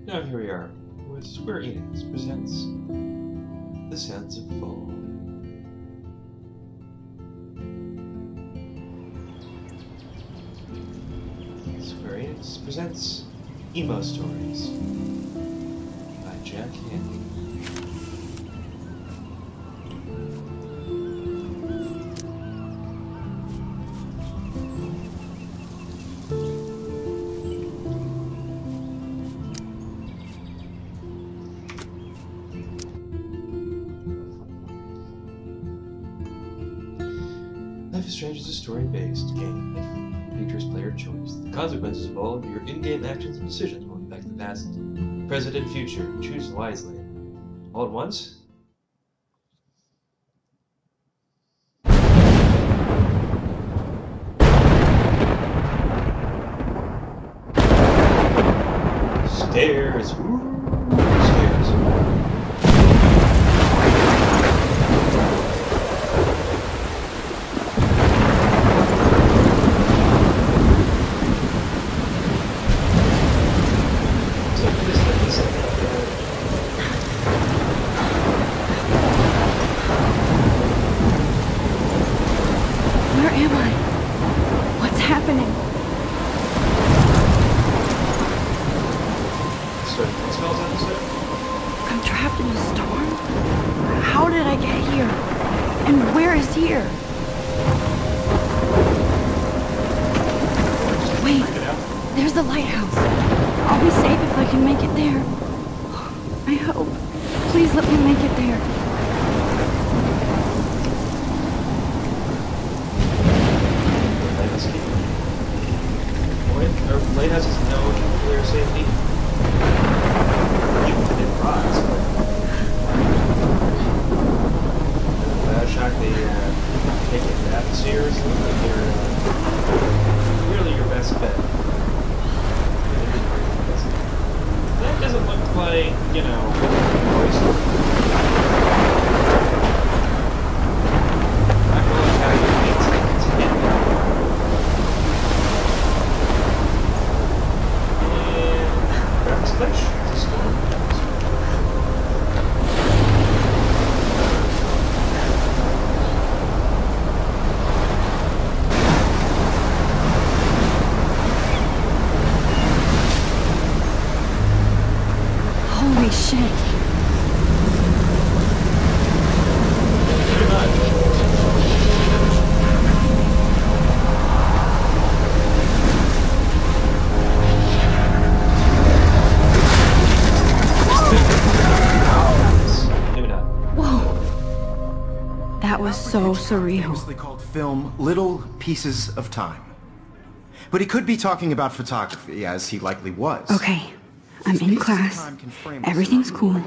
Now here we are, with Square Enix presents The Sands of Fall. Square Enix presents Emo Stories by Jack Handy. Life is Strange is a story-based game that features player choice. The consequences of all of your in-game actions and decisions will impact the past, present, and future. Choose wisely. All at once? Stairs! Ooh, stairs. Where am I? What's happening? So, what smells on this? I'm trapped in a storm? How did I get here? And where is here? Wait, there's the lighthouse. I'll be safe if I can make it there. I hope. Please let me make it there. Lighthouse is no nuclear safety. You did rocks, but Bioshock, they take it that seriously. They're really your best bet. That doesn't look like, you know, Toy Story. I feel like how you make it to hit. Holy shit. That was so surreal. Famously called film Little Pieces of Time. But he could be talking about photography, as he likely was. Okay, I'm in class. Everything's cool.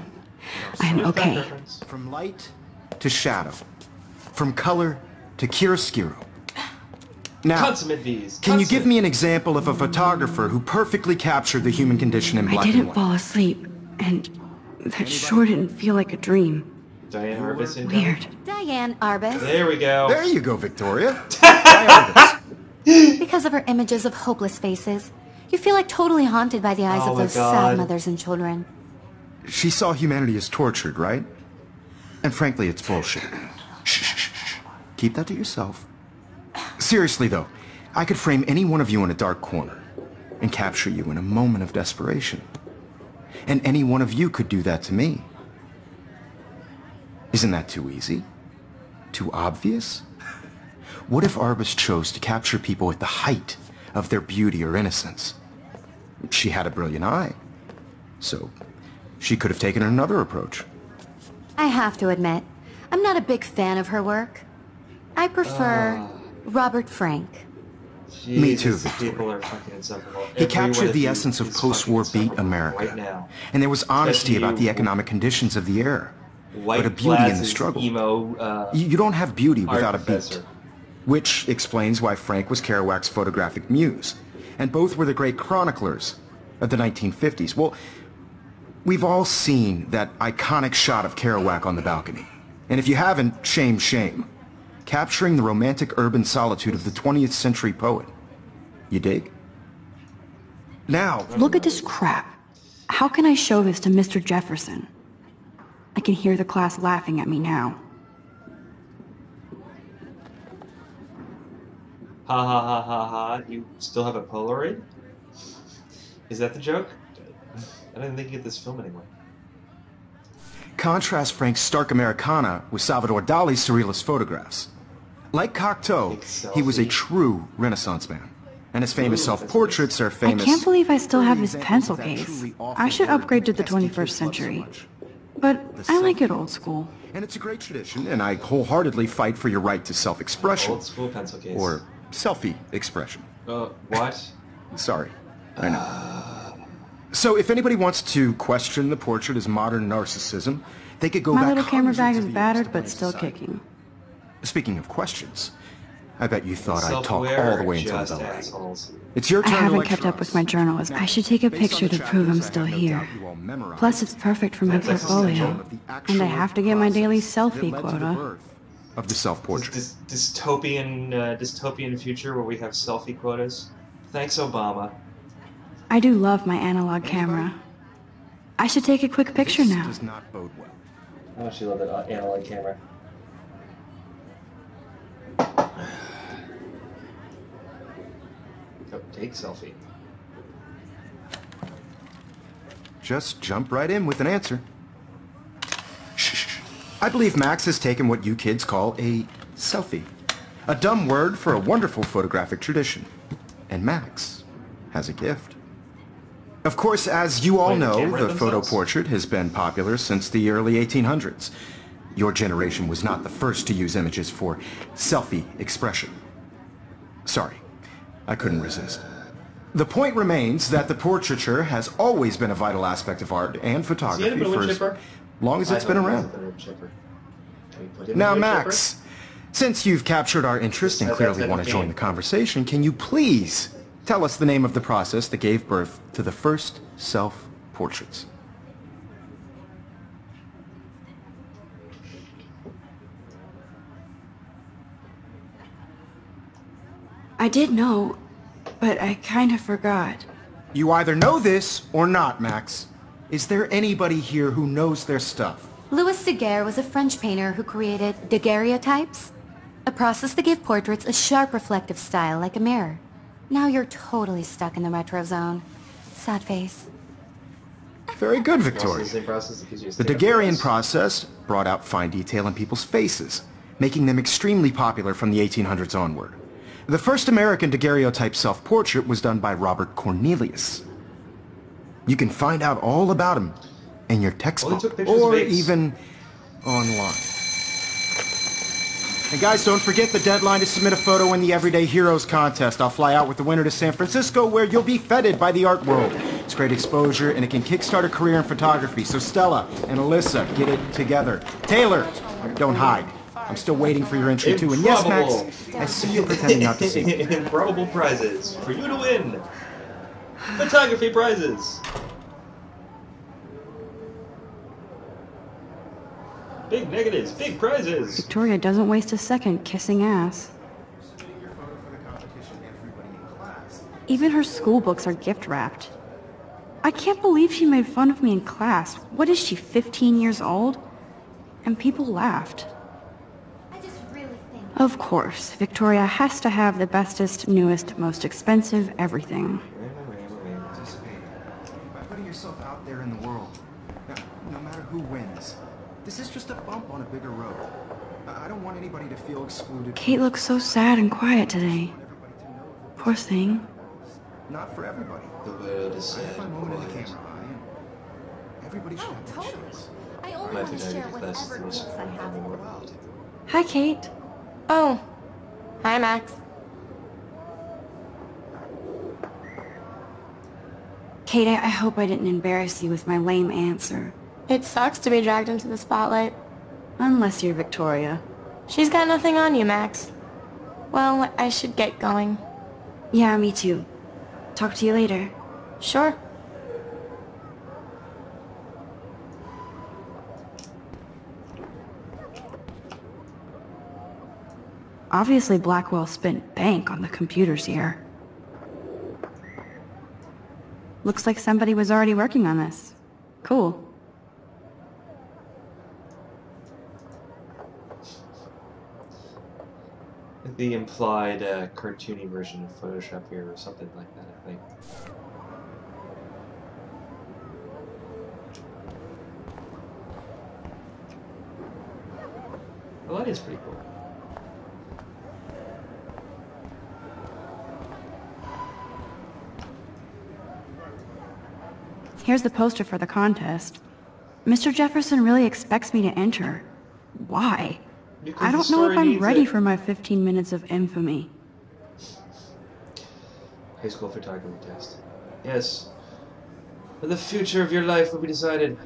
I'm okay. From light to shadow. From color to chiaroscuro. Now, Consummate V's. can you give me an example of a photographer who perfectly captured the human condition in I black and didn't white? fall asleep, and that sure didn't feel like a dream. Diane Arbus in Weird. Diane Arbus. There we go. There you go, Victoria. Try Arbus. Because of her images of hopeless faces, you feel like totally haunted by the eyes Oh of my those God. sad mothers and children. She saw humanity as tortured, right? And frankly, it's bullshit. Shh, shh, shh. Keep that to yourself. Seriously, though, I could frame any one of you in a dark corner and capture you in a moment of desperation. And any one of you could do that to me. Isn't that too easy? Too obvious? What if Arbus chose to capture people at the height of their beauty or innocence? She had a brilliant eye, so she could have taken another approach. I have to admit, I'm not a big fan of her work. I prefer Robert Frank. Me too, Jesus, Victoria. people are fucking insufferable. He Every one captured of the you essence of is post-war fucking beat insufferable America. right now. And there was honesty Especially about the you, economic conditions of the era. White But a beauty in the glasses, struggle. emo, You don't have beauty art without a beat. professor. Which explains why Frank was Kerouac's photographic muse. And both were the great chroniclers of the 1950s. Well, we've all seen that iconic shot of Kerouac on the balcony. And if you haven't, shame, shame. Capturing the romantic urban solitude of the 20th century poet. You dig? Now, Look at this crap. How can I show this to Mr. Jefferson? I can hear the class laughing at me now. Ha ha ha ha ha. You still have a Polaroid? Is that the joke? I didn't think you get this film anymore. Contrast Frank's stark Americana with Salvador Dali's surrealist photographs. Like Cocteau, he was a true Renaissance man. And his famous self-portraits are famous... I can't believe I still have his pencil case. I should upgrade to the 21st century. But I like it old school. And it's a great tradition, and I wholeheartedly fight for your right to self-expression. Old school pencil case. Or selfie expression. What? Sorry. I know. So if anybody wants to question the portrait as modern narcissism, they could go back. My little camera hundreds bag of is years battered to but the still side. kicking. Speaking of questions, I bet you thought I'd talk Self-aware all the way until just LA. assholes. It's your I turn to haven't lecture kept up us. with my journals. I should take a Based on picture the to prove I'm chapters, I still have no here. doubt you all memorized. Plus, it's perfect for my That's portfolio. essential. And I have to get my daily selfie that led to the quota. birth of the self-portrait. This dystopian future where we have selfie quotas. Thanks, Obama. I do love my analog camera. I should take a quick picture This now. does not bode well. How much you love that analog camera. Go, take selfie. Just jump right in with an answer. Shh. I believe Max has taken what you kids call a selfie. A dumb word for a wonderful photographic tradition. And Max has a gift. Of course, as you all Wait, the know, camera the themselves? photo portrait has been popular since the early 1800s. Your generation was not the first to use images for selfie expression. Sorry, I couldn't resist. The point remains that the portraiture has always been a vital aspect of art and photography been a wood for as chipper? long as it's been around. Now, Max, since you've captured our interest and That's clearly in want the to join game. the conversation, can you please tell us the name of the process that gave birth to the first self-portraits? I did know, but I kind of forgot. You either know this or not, Max. Is there anybody here who knows their stuff? Louis Daguerre was a French painter who created daguerreotypes, a process that gave portraits a sharp reflective style like a mirror. Now you're totally stuck in the retro zone. Sad face. Very good, Also Victoria. the same process that gives you a The stick-up Daguerrean face. process brought out fine detail in people's faces, making them extremely popular from the 1800s onward. The first American daguerreotype self-portrait was done by Robert Cornelius. You can find out all about him in your textbook took pictures of or apes. even online. And guys, don't forget the deadline to submit a photo in the Everyday Heroes contest. I'll fly out with the winner to San Francisco, where you'll be feted by the art world. It's great exposure, and it can kickstart a career in photography. So Stella and Alyssa, get it together. Taylor, don't hide. I'm still waiting for your entry too. And yes, Max, I see you pretending not to see me. Improbable prizes for you to win. Photography prizes. Big negatives, big prizes. Victoria doesn't waste a second kissing ass. Even her school books are gift wrapped. I can't believe she made fun of me in class. What is she, 15 years old? And people laughed. I just really think... Of course, Victoria has to have the bestest, newest, most expensive everything. Participating by putting yourself out there in the world. No matter who wins. This is just a bump on a bigger road. I don't want anybody to feel excluded. Kate looks so sad and quiet today. Poor thing. Not for everybody. The world is I have my sad. moment in the camera eye, and everybody should have their chance. I only My want to share photography class is whatever the most gifts I fun have in in the the world. world. Hi, Kate. Oh. Hi, Max. Kate, I hope I didn't embarrass you with my lame answer. It sucks to be dragged into the spotlight. Unless you're Victoria. She's got nothing on you, Max. Well, I should get going. Yeah, me too. Talk to you later. Sure. Obviously, Blackwell spent bank on the computers here. Looks like somebody was already working on this. Cool. The implied cartoony version of Photoshop here, or something like that, I think. Well, that is pretty cool. Here's the poster for the contest. Mr. Jefferson really expects me to enter. Why? Because I the don't know if story I'm needs ready it. for my 15 minutes of infamy. High school photography test. Yes. But the future of your life will be decided.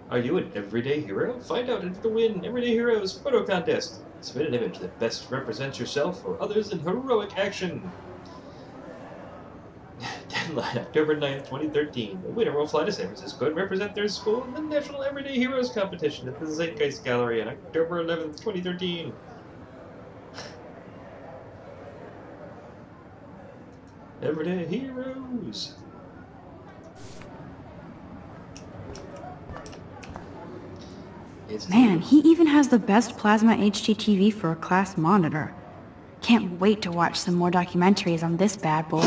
Are you an everyday hero? Find out if to win Everyday Heroes Photo Contest. Submit an image that best represents yourself or others in heroic action. Deadline October 9th, 2013. The winner will fly to San Francisco and represent their school in the National Everyday Heroes Competition at the Zeitgeist Gallery on October 11th, 2013. Everyday Heroes. Man, he even has the best plasma HDTV for a class monitor. Can't wait to watch some more documentaries on this bad boy.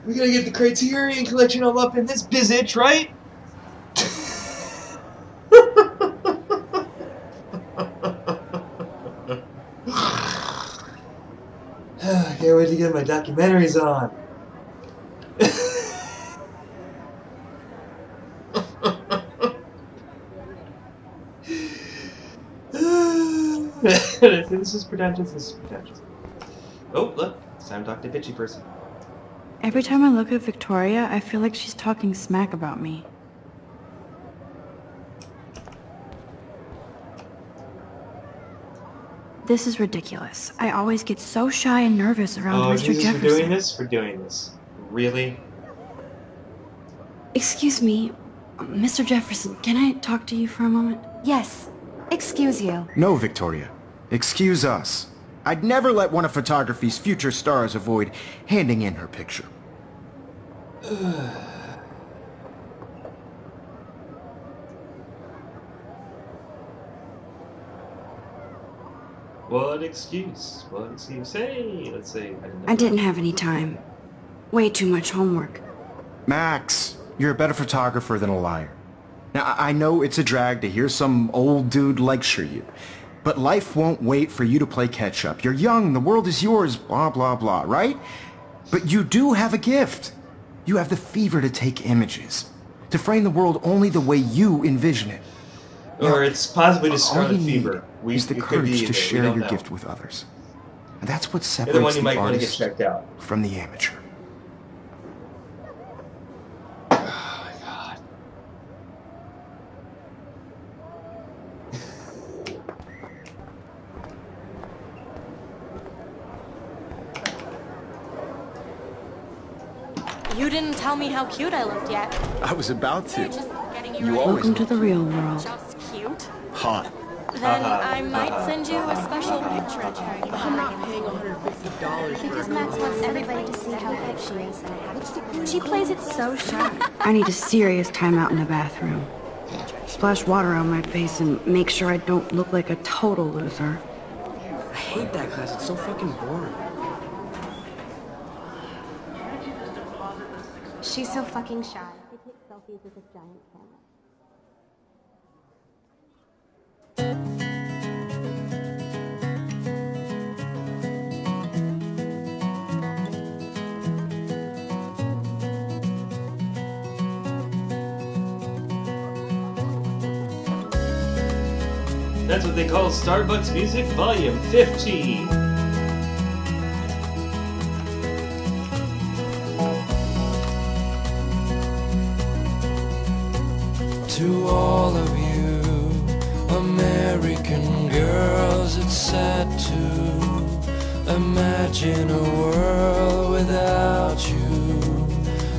We gotta get the Criterion Collection all up in this bizitch, right? I can't wait to get my documentaries on. This is pretentious, this is pretentious. Oh, look, it's time to talk to bitchy person. Every time I look at Victoria, I feel like she's talking smack about me. This is ridiculous. I always get so shy and nervous around Mr. Jesus, Jefferson. we're doing this? We're doing this. Really? Excuse me, Mr. Jefferson, can I talk to you for a moment? Yes. Excuse you. No, Victoria. Excuse us. I'd never let one of photography's future stars avoid handing in her picture. What excuse? What excuse? Hey, let's say I didn't have any time. Way too much homework. Max, you're a better photographer than a liar. Now, I know it's a drag to hear some old dude lecture you, but life won't wait for you to play catch-up. You're young, the world is yours, blah, blah, blah, right? But you do have a gift. You have the fever to take images, to frame the world only the way you envision it. Or it's possibly All just scarlet you need fever. is the it could be courage to either. We share don't your know. gift with others. And that's what You're the one separates you the might want to get artist checked out. from the amateur. Oh my god. You didn't tell me how cute I looked yet. I was about to. Just getting you, You ready. always Welcome to the real world. Just cute. hot. Then I might send you a special picture. I'm not paying $150 Because Max wants everybody to see how good she is. She plays it so shy. I need a serious timeout in the bathroom. Splash water on my face and make sure I don't look like a total loser. I hate that class. It's so fucking boring. She's so fucking shy. They take selfies with this giant camera. That's what they call Starbucks Music Volume 15. To all of you American girls, it's sad to imagine a world without you.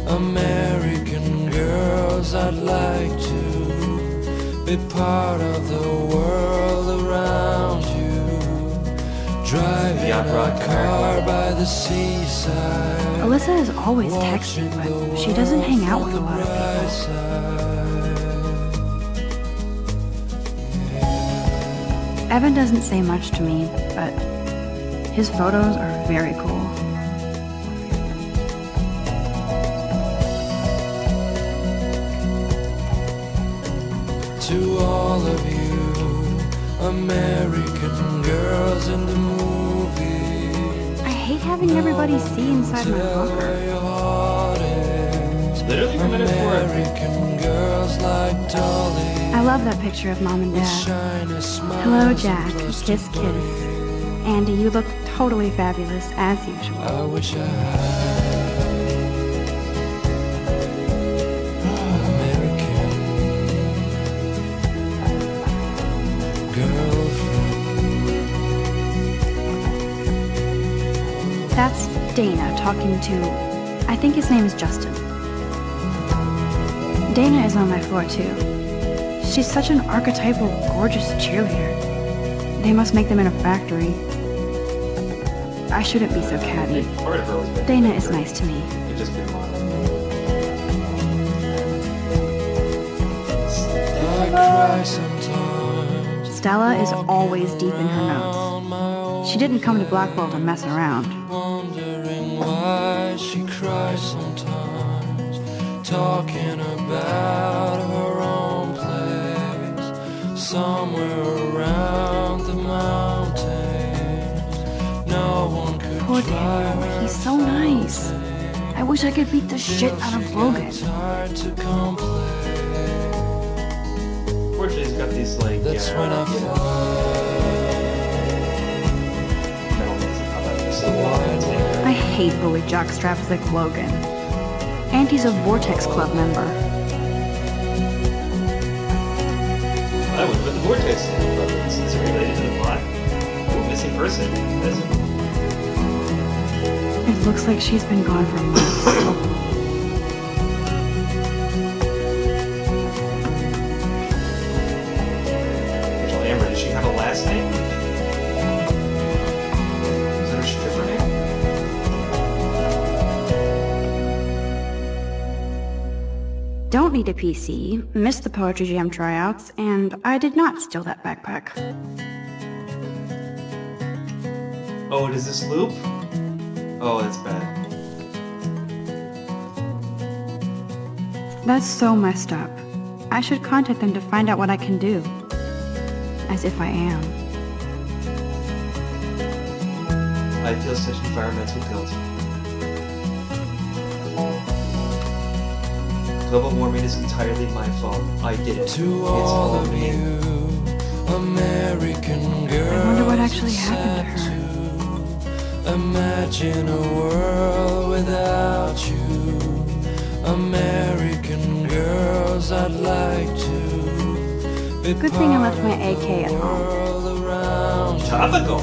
American girls, I'd like to be part of the world around you. Driving Yacht rock a car by the seaside. Alyssa is always texting, but she doesn't hang out with a lot of people. Evan doesn't say much to me, but his photos are very cool. To all of you American girls in the movie, I hate having everybody see inside my bunker. Literally committed for it. American girls like Dolly. I love that picture of Mom and Dad. Shiny smiles. Hello, Jack. Kiss, kiss. Andy, you look totally fabulous, as usual. I wish I had American girlfriend. That's Dana talking to... I think his name is Justin. Dana is on my floor, too. She's such an archetypal, gorgeous cheerleader. They must make them in a factory. I shouldn't be so catty. Part of her was making Dana it is great. nice to me. It just didn't want I cry sometimes. Stella is always deep in her notes. She didn't come to Blackwell to mess around. Wondering why she cries sometimes, talking about her own place, somewhere around the mountains. No one could Poor drive Daniel, her he's so nice. I wish I could beat the shit out of Logan. It's hard to complain. Fortunately, he's got these, like, That's when I you know, I hate bully jockstraps like Logan. And he's a Vortex Club member. I would put the Vortex in, but is it related to the plot? Ooh, missing person. It looks like she's been gone for months. Rachel Amber, does she have a last name? Is that her stripper name? Don't need a PC, missed the Poetry Jam tryouts, and I did not steal that backpack. Oh, does this loop? Oh, that's bad. That's so messed up. I should contact them to find out what I can do. As if I am. I feel such environmental guilt. Global warming is entirely my fault. I did it. To It's all on of me. you American girls, I wonder what actually happened to her. imagine a world without you. American girls, I'd like to be Good thing I left my part of AK at the home. world around you. Topical.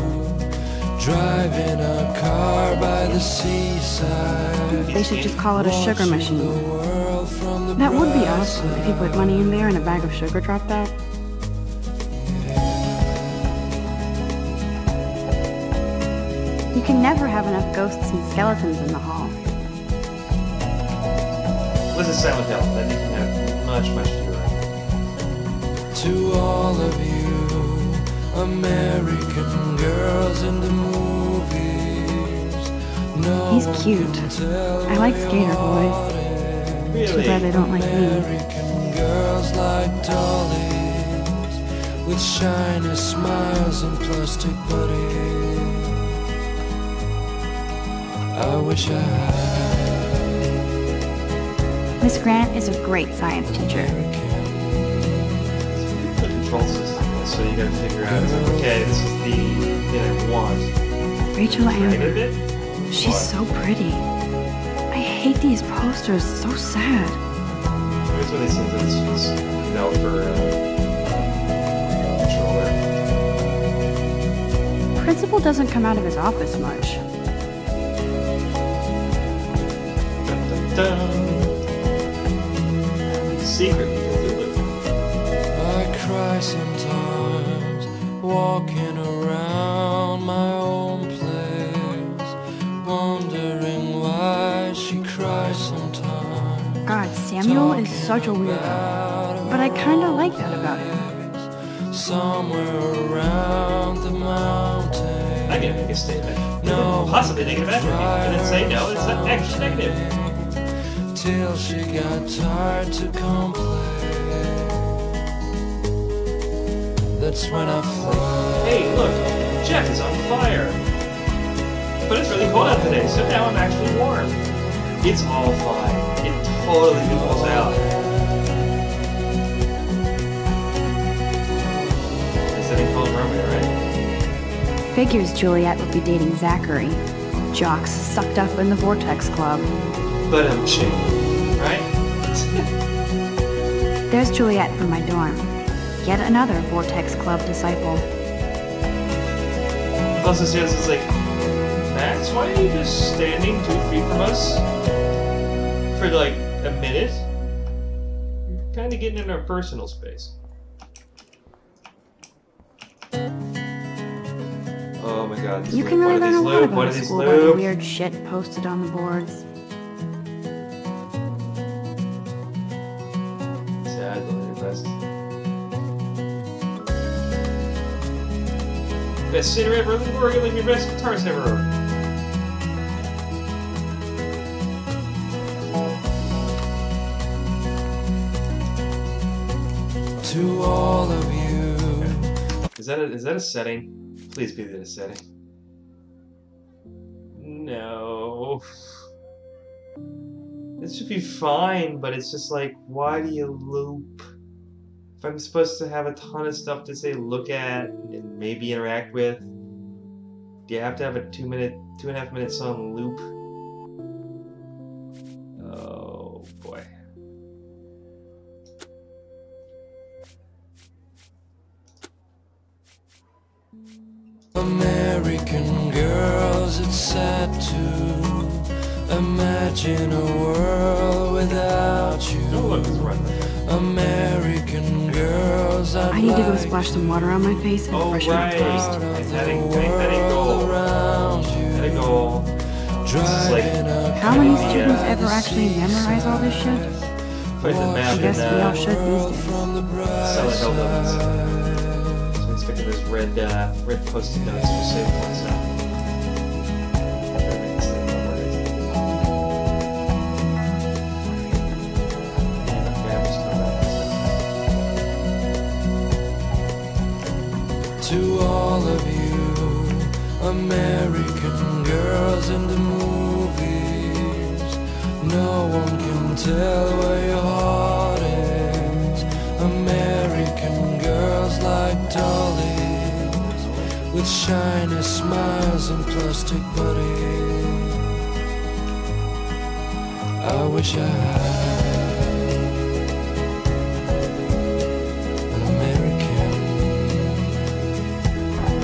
Driving a car by the seaside. They should just call it a sugar machine. World from the That would be bright awesome if you put money in there and a bag of sugar dropped out. You can never have enough ghosts and skeletons in the hall. What's a silent hill? Then you can have much fewer. To all of you American girls in the movies, no He's one cute. can tell I like where skater your boys. heart is. Too bad they don't like me. American girls like dollies, with shiny smiles and plastic bodies. I wish I had Miss Grant is a great science teacher. The control system is, so you gotta figure out, it's like, okay, this is the thing I want. Rachel Drag it a Amber. bit? She's What? so pretty. I hate these posters, so sad. Here's what they said that this was out for controller. Principal doesn't come out of his office much. Dun, dun, dun. Secret Cthulhu. I cry sometimes walking around my old such a weirdo, but I kinda like that about him. Somewhere around the mountain. I can make a statement. No, possibly negative attribute. And then say no, it's not actually negative. Till she got tired to complain. That's when I fly. Hey, look, Jeff is on fire. But it's really cold out today, so now I'm actually warm. It's all fine. It totally equals out. Is that called Romeo, right? Figures Juliet would be dating Zachary. Jocks sucked up in the Vortex Club. But I'm chill, right? There's Juliet from my dorm. Yet another Vortex Club disciple. Also, Sirius is like, Max, why are you just standing 2 feet from us for like a minute? You're kind of getting in our personal space. Oh my god. You can really learn a lot about a school by the loop? weird shit posted on the boards. Sad, but they're best. Best singer ever, arguably your best guitarist ever. To all of you. Is that a setting? Please be that a setting. No. This should be fine, but it's just like, why do you loop? If I'm supposed to have a ton of stuff to say look at and maybe interact with, do you have to have a 2.5 minute song loop? Oh boy. American girls, it's sad to imagine a world without you. American girls, I need to go splash some water on my face and freshen up first. That ain't goal. That ain't goal. This is like, How many students ever actually memorize all this shit? fight the map I guess we all and should these days. Silent Hill buttons. So I'm expecting those red post-it notes to save myself. To all of you American girls in the movies, no one can tell where your heart is. American girls like dollies, with shiny smiles and plastic bodies. I wish I had an American.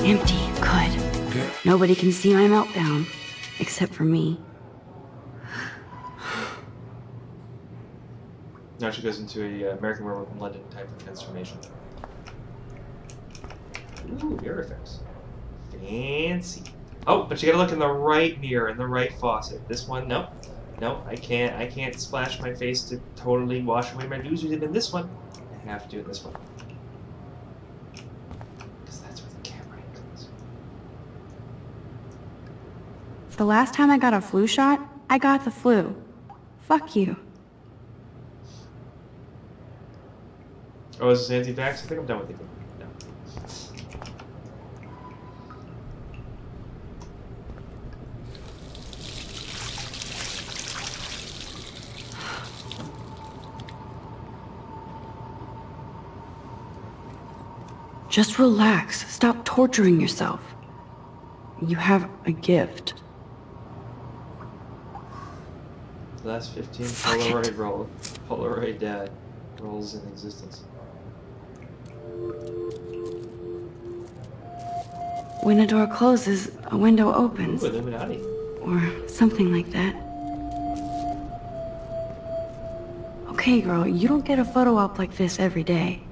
Empty. Good. Nobody can see my meltdown. Except for me. Now she goes into a American Werewolf in London type of transformation. Ooh, mirror effects. Fancy. Oh, but you gotta look in the right mirror, in the right faucet. This one, nope. Nope, I can't splash my face to totally wash away my news. You did in this one. I have to do it in this one. Because that's where the camera goes. The last time I got a flu shot, I got the flu. Fuck you. Oh, is this anti-vax? I think I'm done with it. No. Just relax. Stop torturing yourself. You have a gift. The last 15 Fuck Polaroid rolls in existence. When a door closes, a window opens. Ooh, Illuminati. Or something like that. Okay, girl, you don't get a photo op like this every day.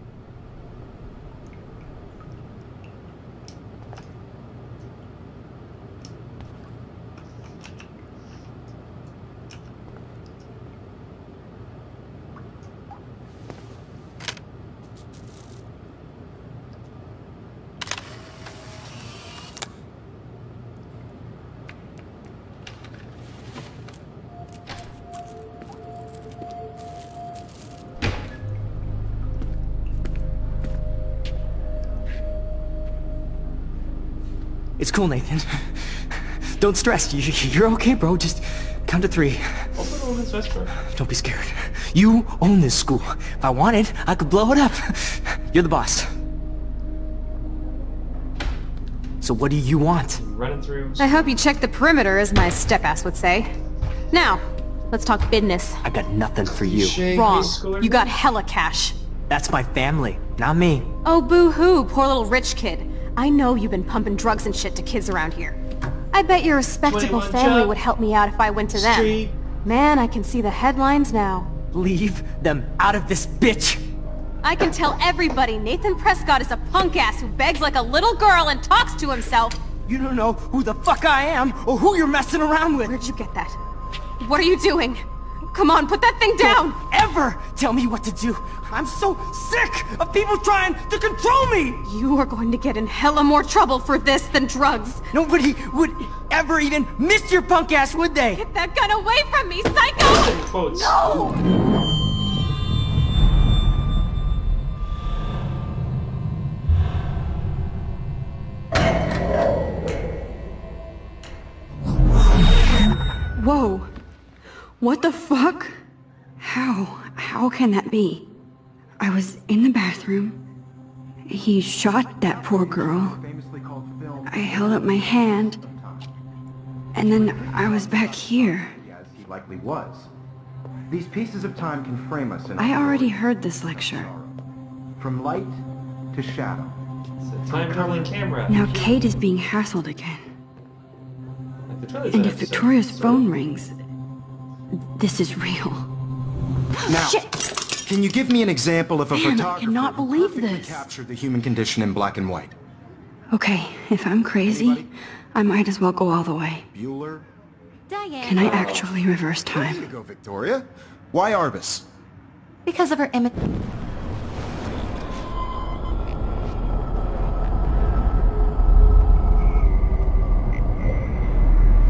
It's cool, Nathan. Don't stress. You're okay, bro. Just count to 3. Open all this restaurant. Don't be scared. You own this school. If I wanted, I could blow it up. You're the boss. So what do you want? Running through. I hope you checked the perimeter, as my step-ass would say. Now, let's talk business. I got nothing for you. Wrong. You got hella cash. That's my family, not me. Oh, boo-hoo, poor little rich kid. I know you've been pumping drugs and shit to kids around here. I bet your respectable 21 family Jump would help me out if I went to them. Street. Man, I can see the headlines now. Leave them out of this bitch! I can tell everybody Nathan Prescott is a punk ass who begs like a little girl and talks to himself. You don't know who the fuck I am or who you're messing around with. Where'd you get that? What are you doing? Come on, put that thing down! Don't ever tell me what to do. I'm so sick of people trying to control me. You are going to get in hella more trouble for this than drugs. Nobody would ever even miss your punk ass, would they? Get that gun away from me, psycho! Quotes. No! Whoa. What the fuck? How can that be? I was in the bathroom. He shot that poor girl. I held up my hand. And then I was back here. As he likely was. These pieces of time can frame us in I already heard this lecture. from light to shadow. It's a time-traveling camera. Now Kate is being hassled again. Like the Twilight And Zone if episode. Victoria's Sorry. phone rings, this is real. Now, Shit! can you give me an example of a Man, I photographer cannot who believe perfectly this. captured the human condition in black and white? Okay, if I'm crazy, I might as well go all the way. Bueller? Diane. Can I actually reverse There you time? go, Victoria. Why Arbus? Because of her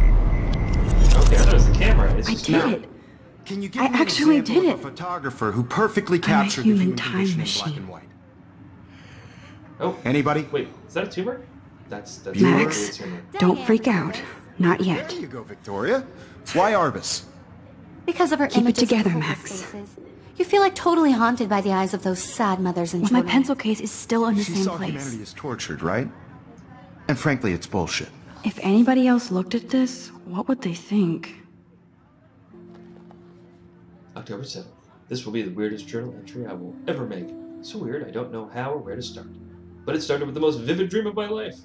Okay, I thought it was the camera. It's I just did now. it. Can you give I me an actually example did of it. a photographer who perfectly I'm a captured the human human time condition in machine. black and white? Oh, Anybody? wait, is that a tumor? That's Max, a tumor. don't freak out. Not yet. There you go, Victoria. Why Arbus? Because of her Keep it images of together, hopeless Max. faces. You feel like totally haunted by the eyes of those sad mothers and Well, my children. pencil case is still in the She same saw place. humanity as tortured, right? And frankly, it's bullshit. If anybody else looked at this, what would they think? October 7th. This will be the weirdest journal entry I will ever make. So weird, I don't know how or where to start. But it started with the most vivid dream of my life.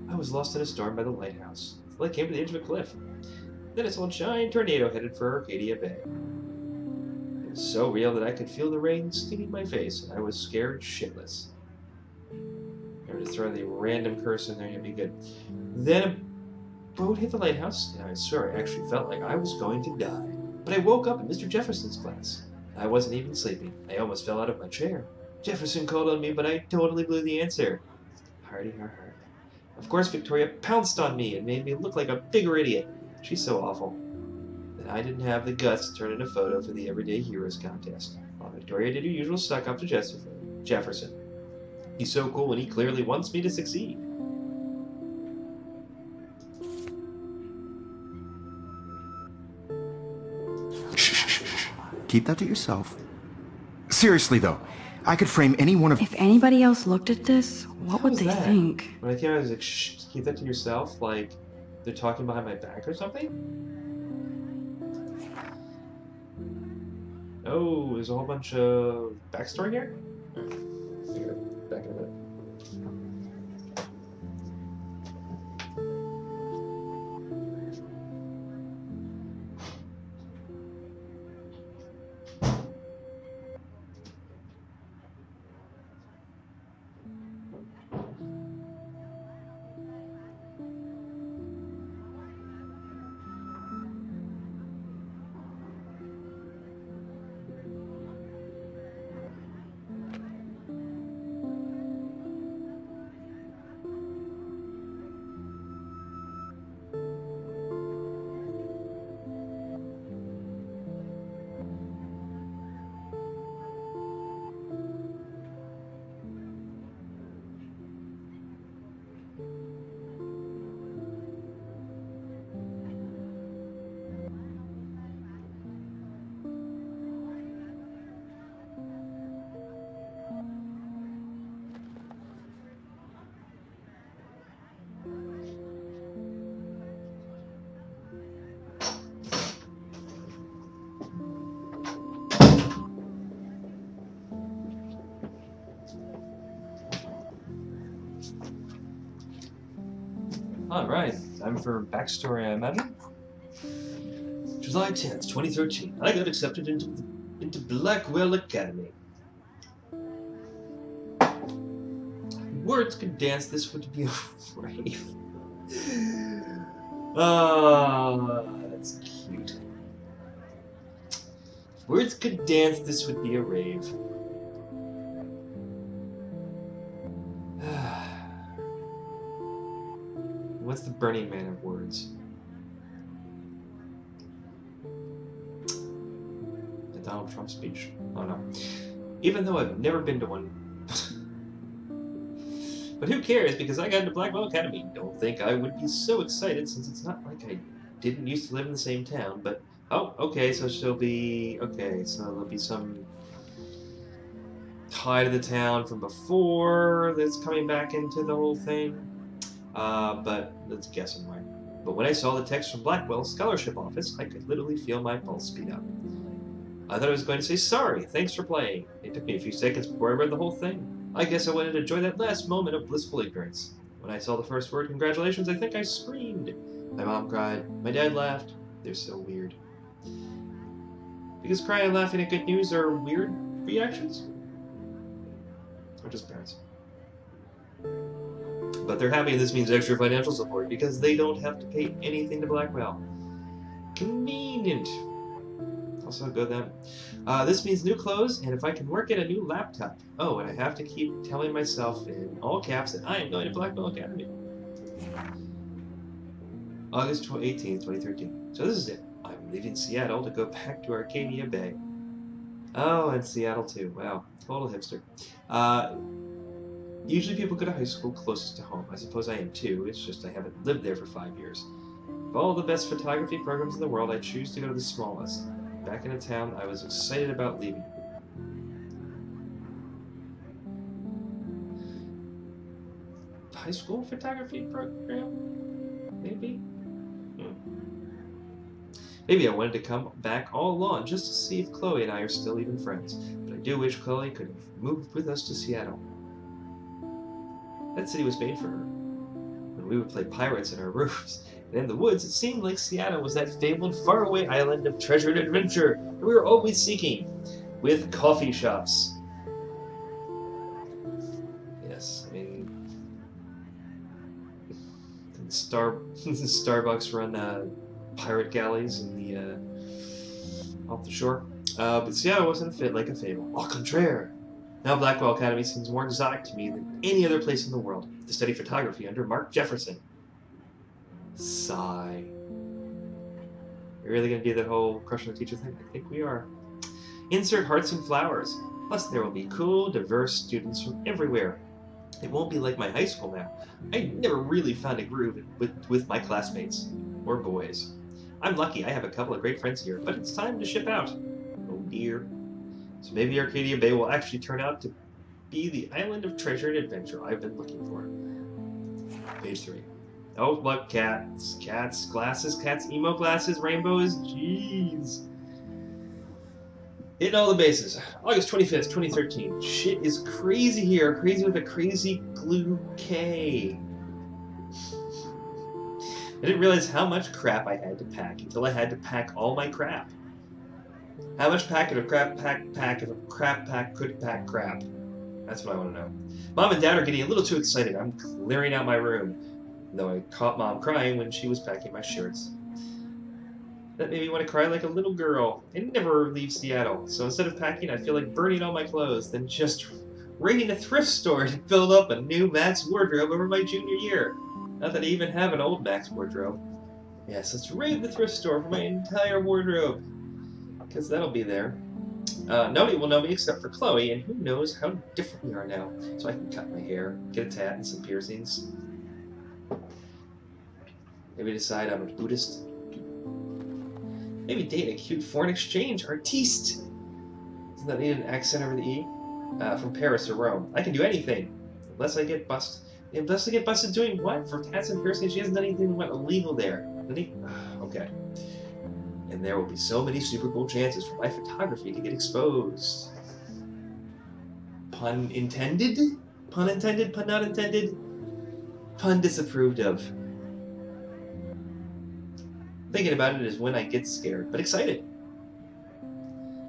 I was lost in a storm by the lighthouse. The light came to the edge of a cliff. Then a sunshine tornado headed for Arcadia Bay. It was so real that I could feel the rain stinging my face, and I was scared shitless. I'm going to throw the random curse in there, you'll be good. Then a boat hit the lighthouse, and I swear I actually felt like I was going to die. But I woke up in Mr. Jefferson's class. I wasn't even sleeping. I almost fell out of my chair. Jefferson called on me, but I totally blew the answer. Hardy har har. Of course, Victoria pounced on me and made me look like a bigger idiot. She's so awful. That I didn't have the guts to turn in a photo for the Everyday Heroes contest. While Victoria did her usual suck up to Jefferson. He's so cool and he clearly wants me to succeed. Keep that to yourself. Seriously, though, I could frame any one of... If anybody else looked at this, what would was they that? think? When I came out, I was like, shh, keep that to yourself. Like, they're talking behind my back or something? Oh, there's a whole bunch of backstory here? Figure it back in a minute. Alright, time for backstory, I imagine. July 10th, 2013. I got accepted into Blackwell Academy. Words could dance, this would be a rave. That's cute. Words could dance, this would be a rave. What's the Burning Man of words? The Donald Trump speech. Oh no. Even though I've never been to one. But who cares, because I got into Blackwell Academy. Don't think I would be so excited, since it's not like I didn't used to live in the same town, but... Oh, okay, so she'll be... Okay, so there'll be some tie to the town from before that's coming back into the whole thing. But let's guess why. But when I saw the text from Blackwell's scholarship office, I could literally feel my pulse speed up. I thought I was going to say, sorry, thanks for playing. It took me a few seconds before I read the whole thing. I guess I wanted to enjoy that last moment of blissful ignorance. When I saw the first word, congratulations, I think I screamed. My mom cried. My dad laughed. They're so weird. Because crying and laughing at good news are weird reactions? Or just parents? But they're happy, and this means extra financial support because they don't have to pay anything to Blackwell. Convenient. Also go them. This means new clothes, and if I can work at a new laptop. Oh, and I have to keep telling myself in all caps that I am going to Blackwell Academy. August 18th, 2013. So this is it. I'm leaving Seattle to go back to Arcadia Bay. Oh, and Seattle too. Wow, total hipster. Usually people go to high school closest to home. I suppose I am too. It's just I haven't lived there for 5 years. Of all the best photography programs in the world, I choose to go to the smallest. Back in a town I was excited about leaving. High school photography program? Maybe? Maybe I wanted to come back all along just to see if Chloe and I are still even friends. But I do wish Chloe could have moved with us to Seattle. That city was made for her. When we would play pirates in our roofs and in the woods, it seemed like Seattle was that fabled faraway island of treasure and adventure that we were always seeking, with coffee shops. Yes, I mean, Starbucks run pirate galleys in the off the shore. But Seattle wasn't fit like a fable. Au contraire. Now Blackwell Academy seems more exotic to me than any other place in the world, to study photography under Mark Jefferson. Sigh. We're really going to do that whole crush on the teacher thing? I think we are. Insert hearts and flowers. Plus there will be cool, diverse students from everywhere. It won't be like my high school now. I never really found a groove with my classmates. Or boys. I'm lucky I have a couple of great friends here, but it's time to ship out. Oh dear. So maybe Arcadia Bay will actually turn out to be the island of treasure and adventure I've been looking for. Page 3. Oh, look, cats, glasses, emo glasses, rainbows, jeez. Hitting all the bases. August 25th, 2013. Shit is crazy here. Crazy with a crazy glue K. I didn't realize how much crap I had to pack until I had to pack all my crap. How much packet of crap pack if a crap pack could pack crap? That's what I want to know. Mom and Dad are getting a little too excited. I'm clearing out my room. Though I caught Mom crying when she was packing my shirts. That made me want to cry like a little girl. I never leave Seattle, so instead of packing, I feel like burning all my clothes, then just raiding a thrift store to build up a new Max wardrobe over my junior year. Not that I even have an old Max wardrobe. Yes, let's raid the thrift store for my entire wardrobe. Because that'll be there. Nobody will know me except for Chloe, and who knows how different we are now. So I can cut my hair, get a tat, and some piercings. Maybe decide I'm a Buddhist. Maybe date a cute foreign exchange artiste. Doesn't that need an accent over the E? From Paris or Rome. I can do anything. Unless I get busted. Unless I get busted doing what? For tats and piercings? She hasn't done anything illegal there. Okay. And there will be so many super cool chances for my photography to get exposed. Pun intended? Pun intended, pun not intended? Pun disapproved of. Thinking about it is when I get scared, but excited.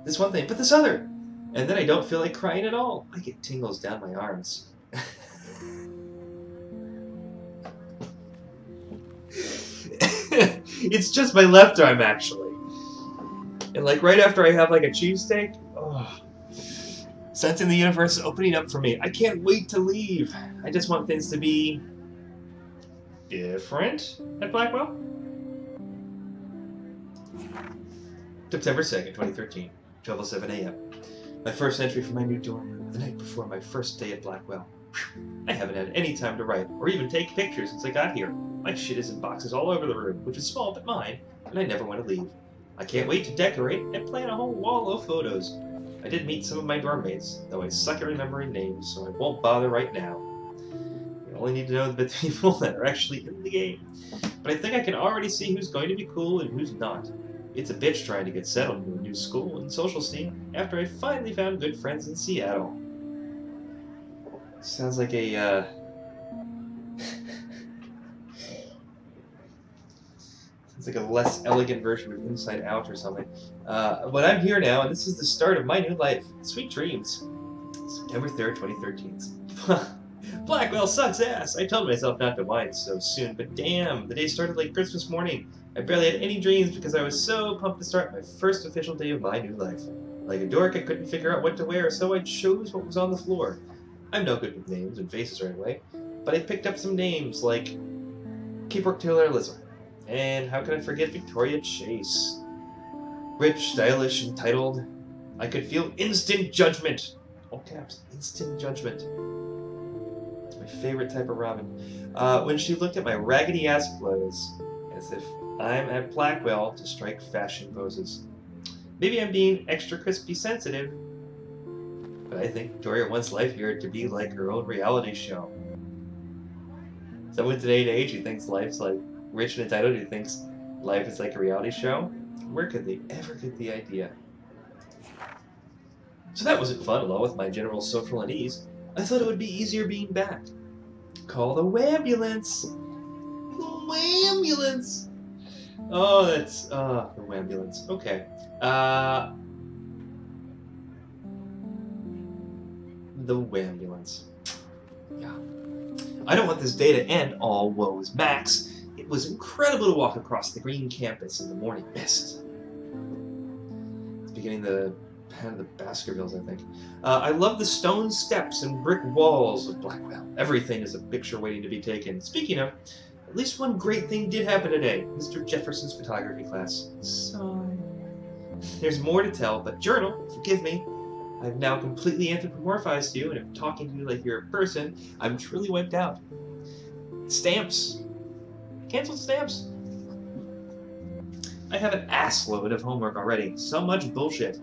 This one thing, but this other. And then I don't feel like crying at all. I get tingles down my arms. It's just my left arm, actually. And like right after I have like a cheesesteak, oh, sensing the universe is opening up for me. I can't wait to leave. I just want things to be different at Blackwell. September 2nd, 2013, 12:07 a.m. My first entry for my new dorm room, the night before my first day at Blackwell. Whew. I haven't had any time to write, or even take pictures since I got here. My shit is in boxes all over the room, which is small but mine, and I never want to leave. I can't wait to decorate and plan a whole wall of photos. I did meet some of my dorm mates, though I suck at remembering names, so I won't bother right now. You only need to know the people that are actually in the game. But I think I can already see who's going to be cool and who's not. It's a bitch trying to get settled in a new school and social scene after I finally found good friends in Seattle. Sounds like a, Sounds like a less elegant version of Inside Out or something. But I'm here now, and this is the start of my new life. Sweet dreams. September 3rd, 2013. Blackwell sucks ass! I told myself not to whine so soon, but damn, the day started like Christmas morning. I barely had any dreams because I was so pumped to start my first official day of my new life. Like a dork, I couldn't figure out what to wear, so I chose what was on the floor. I'm no good with names and faces right away, but I picked up some names like Keyboard Taylor Elizabeth, and how could I forget Victoria Chase? Rich, stylish, entitled. I could feel instant judgment. All caps, instant judgment. It's my favorite type of Robin. When she looked at my raggedy-ass clothes, as if I'm at Blackwell to strike fashion poses. Maybe I'm being extra crispy sensitive, but I think Victoria wants life here to be like her own reality show. Someone today and age who thinks life's like rich and entitled, who thinks life is like a reality show, where could they ever get the idea? So that wasn't fun, along with my general social unease. I thought it would be easier being back. Call the Wambulance! The Wambulance! Oh, that's, the Wambulance. Okay. The Wambulance. Yeah. I don't want this day to end all woes Max. It was incredible to walk across the green campus in the morning mist. It's beginning the Pan of the Baskervilles, I think. I love the stone steps and brick walls of Blackwell. Everything is a picture waiting to be taken. Speaking of, at least one great thing did happen today. Mr. Jefferson's photography class. Sigh. There's more to tell, but Journal, forgive me. I've now completely anthropomorphized you, and if talking to you like you're a person, I'm truly wiped out. Stamps. Canceled stamps. I have an assload of homework already. So much bullshit.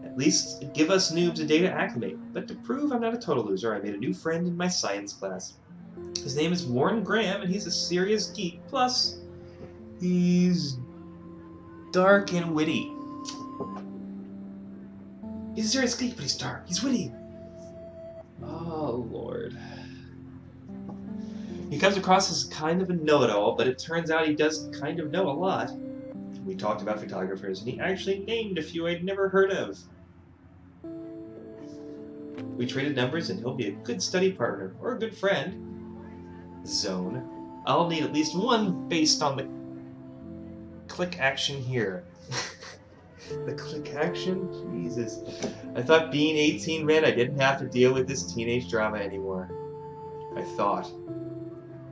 At least give us noobs a day to acclimate. But to prove I'm not a total loser, I made a new friend in my science class. His name is Warren Graham, and he's a serious geek. Plus, he's dark and witty. He's a serious geek, but he's dark. He's witty. Oh, Lord. He comes across as kind of a know-it-all, but it turns out he does kind of know a lot. We talked about photographers, and he actually named a few I'd never heard of. We traded numbers, and he'll be a good study partner, or a good friend. Zone. I'll need at least one based on the click action here. The click action? Jesus. I thought being 18 meant I didn't have to deal with this teenage drama anymore. I thought.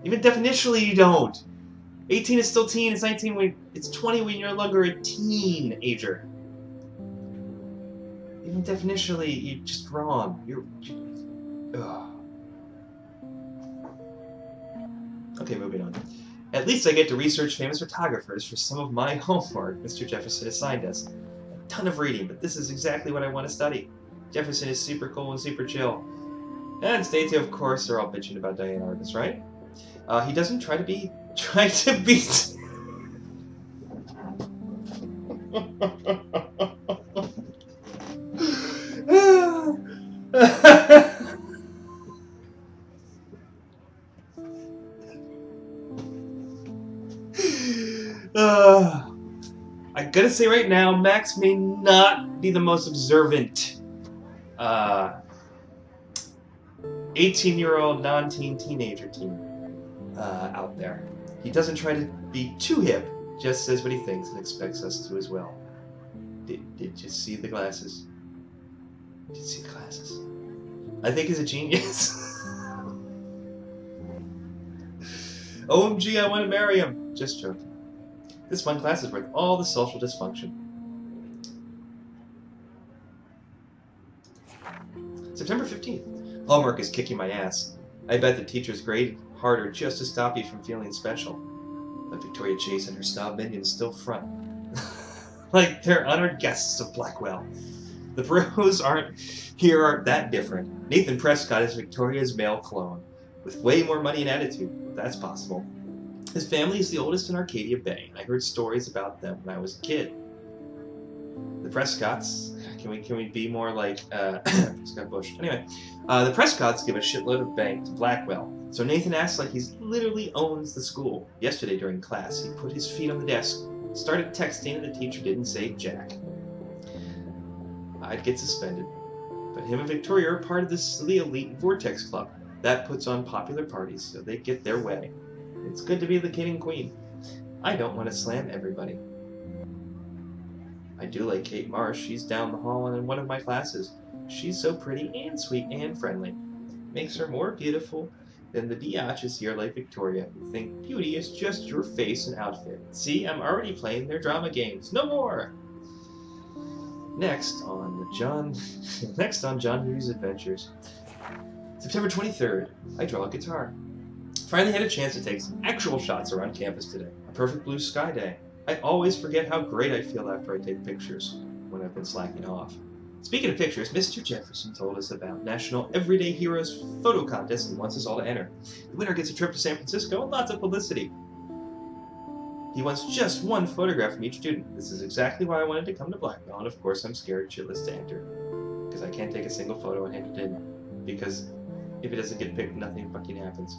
Even definitionally you don't. 18 is still teen, it's 19 when it's 20 when you're no longer a teenager. Even definitionally, you're just wrong. You're... Ugh. Okay, moving on. At least I get to research famous photographers for some of my homework Mr. Jefferson assigned us. A ton of reading, but this is exactly what I want to study. Jefferson is super cool and super chill. And Stacey, of course, are all bitching about Diane Arbus, right? He doesn't try to be... Gotta say right now, Max may not be the most observant 18-year-old non-teen teenager teen out there. He doesn't try to be too hip, just says what he thinks and expects us to as well. Did you see the glasses? Did you see the glasses? I think he's a genius. OMG, I want to marry him. Just joking. This one class is worth all the social dysfunction. September 15th. Homework is kicking my ass. I bet the teachers grade harder just to stop you from feeling special. But Victoria Chase and her snob minions still front. Like they're honored guests of Blackwell. The bros aren't that different. Nathan Prescott is Victoria's male clone, with way more money and attitude, if that's possible. His family is the oldest in Arcadia Bay, and I heard stories about them when I was a kid. The Prescotts, can we be more like Scott Bush? Anyway, the Prescotts give a shitload of bank to Blackwell, so Nathan acts like he literally owns the school. Yesterday during class, he put his feet on the desk, started texting, and the teacher didn't say jack. I'd get suspended, but him and Victoria are part of this elite Vortex Club. That puts on popular parties so they get their way. It's good to be the king and queen. I don't want to slam everybody. I do like Kate Marsh. She's down the hall and in one of my classes. She's so pretty and sweet and friendly. Makes her more beautiful than the biatches here like Victoria, who think beauty is just your face and outfit. See, I'm already playing their drama games. No more! Next on John Hughes Adventures. September 23rd, I draw a guitar. Finally had a chance to take some actual shots around campus today. A perfect blue sky day. I always forget how great I feel after I take pictures, when I've been slacking off. Speaking of pictures, Mr. Jefferson told us about National Everyday Heroes Photo Contest and wants us all to enter. The winner gets a trip to San Francisco and lots of publicity. He wants just one photograph from each student. This is exactly why I wanted to come to Blackwell, and of course I'm scared shitless to enter. Because I can't take a single photo and hand it in. Because if it doesn't get picked, nothing fucking happens.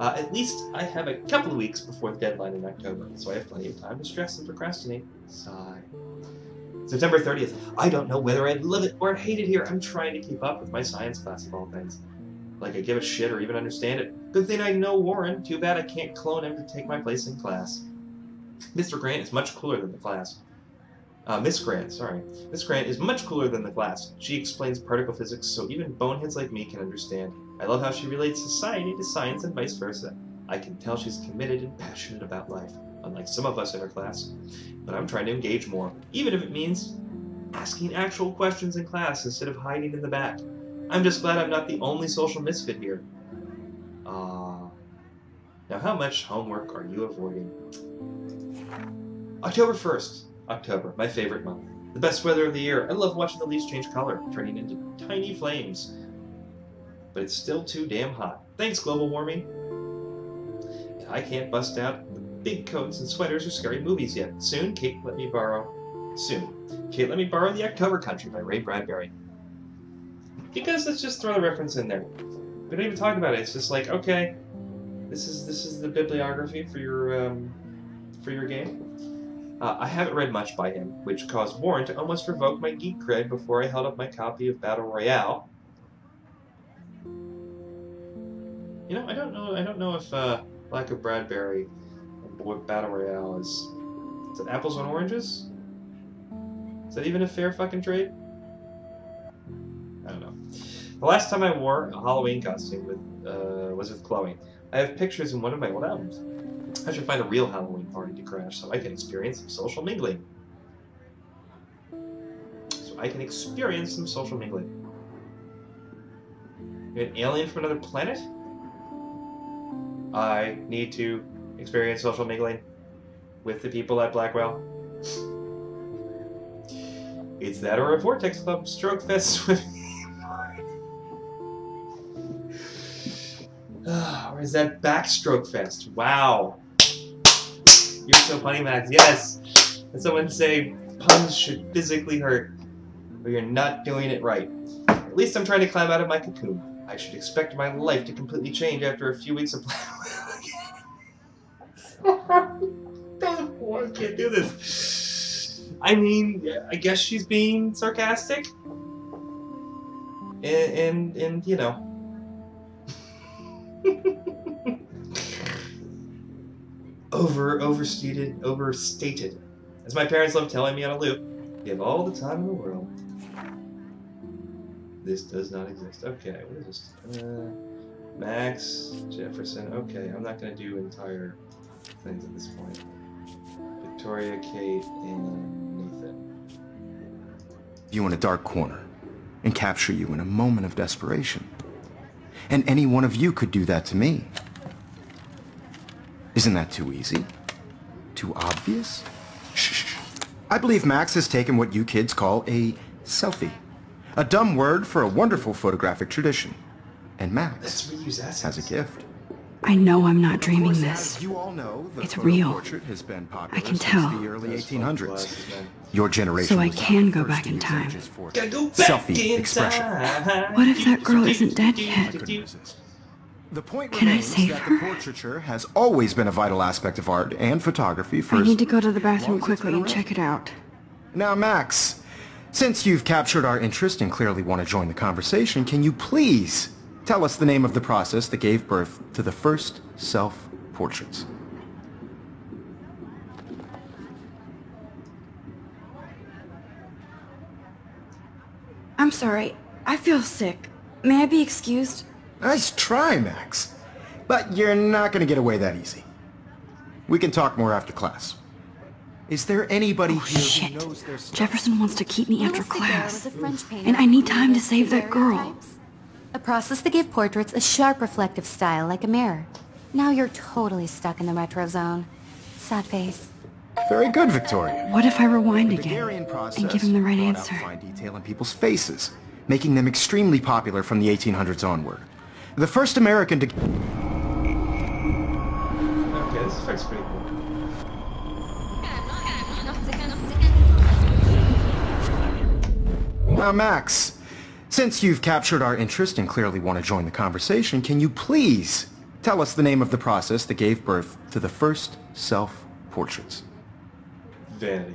At least I have a couple of weeks before the deadline in October, so I have plenty of time to stress and procrastinate. Sigh. September 30th. I don't know whether I love it or hate it here. I'm trying to keep up with my science class of all things. Like I give a shit or even understand it. Good thing I know Warren. Too bad I can't clone him to take my place in class. Mr. Grant is much cooler than the class. Miss Grant, sorry. Miss Grant is much cooler than the class. She explains particle physics so even boneheads like me can understand. I love how she relates society to science and vice versa. I can tell she's committed and passionate about life, unlike some of us in her class. But I'm trying to engage more, even if it means asking actual questions in class instead of hiding in the back. I'm just glad I'm not the only social misfit here. Now how much homework are you avoiding? October 1st. October, my favorite month. The best weather of the year. I love watching the leaves change color, turning into tiny flames. But it's still too damn hot. Thanks, global warming. And I can't bust out the big coats and sweaters or scary movies yet. Soon, Kate let me borrow The October Country by Ray Bradbury. Because let's just throw the reference in there. We don't even talk about it. It's just like, okay, this is the bibliography for your game. I haven't read much by him, which caused Warren to almost revoke my geek cred before I held up my copy of Battle Royale. You know, I don't know if lack of Bradbury and Battle Royale is it apples and oranges? Is that even a fair fucking trade? I don't know. The last time I wore a Halloween costume was with Chloe. I have pictures in one of my old albums. I should find a real Halloween party to crash so I can experience some social mingling. You're an alien from another planet? I need to experience social mingling with the people at Blackwell. It's that or a Vortex Club Stroke Fest swimming. Or is that Backstroke Fest? Wow. You're so funny, Max. Yes! And someone say puns should physically hurt, but you're not doing it right. At least I'm trying to climb out of my cocoon. I should expect my life to completely change after a few weeks of I can't do this. I mean, I guess she's being sarcastic. And you know. Overstated. As my parents love telling me on a loop, you have all the time in the world. This does not exist. Okay, what is this? Max, Jefferson. Okay, I'm not going to do entire things at this point. Victoria, Kate, and Nathan. You in a dark corner and capture you in a moment of desperation. And any one of you could do that to me. Isn't that too easy? Too obvious? Shh. I believe Max has taken what you kids call a selfie. A dumb word for a wonderful photographic tradition. And Max has a gift. I know I'm not dreaming this. As you all know, the It's photo real. portrait has been popular I can since tell. the early 1800s. Your generation So I was can the go first back to in use time. images for Gotta go back selfie in expression. time. What if that girl isn't dead yet? Couldn't resist. The point Can I remains save that her? the portraiture has always been a vital aspect of art and photography for I need to go to the as long bathroom as it's quickly been and check it out. Now, Max, since you've captured our interest and clearly want to join the conversation, can you please tell us the name of the process that gave birth to the first self-portraits? I'm sorry. I feel sick. May I be excused? Nice try, Max. But you're not going to get away that easy. We can talk more after class. Is there anybody here Shit. who knows their stuff? Jefferson wants to keep me after Louis Daguerre class. was a French painter And I need time to who save that created girl. daguerreotypes, a process that gave portraits a sharp reflective style like a mirror. Now you're totally stuck in the retro zone. Sad face. Very good, Victoria. What if I rewind The again Daguerrean process and give him the right brought answer? out fine detail in people's faces, making them extremely popular from the 1800s onward. The first American Okay, this effect's pretty cool. Now, Max, since you've captured our interest and clearly want to join the conversation, can you please tell us the name of the process that gave birth to the first self-portraits? Vanity.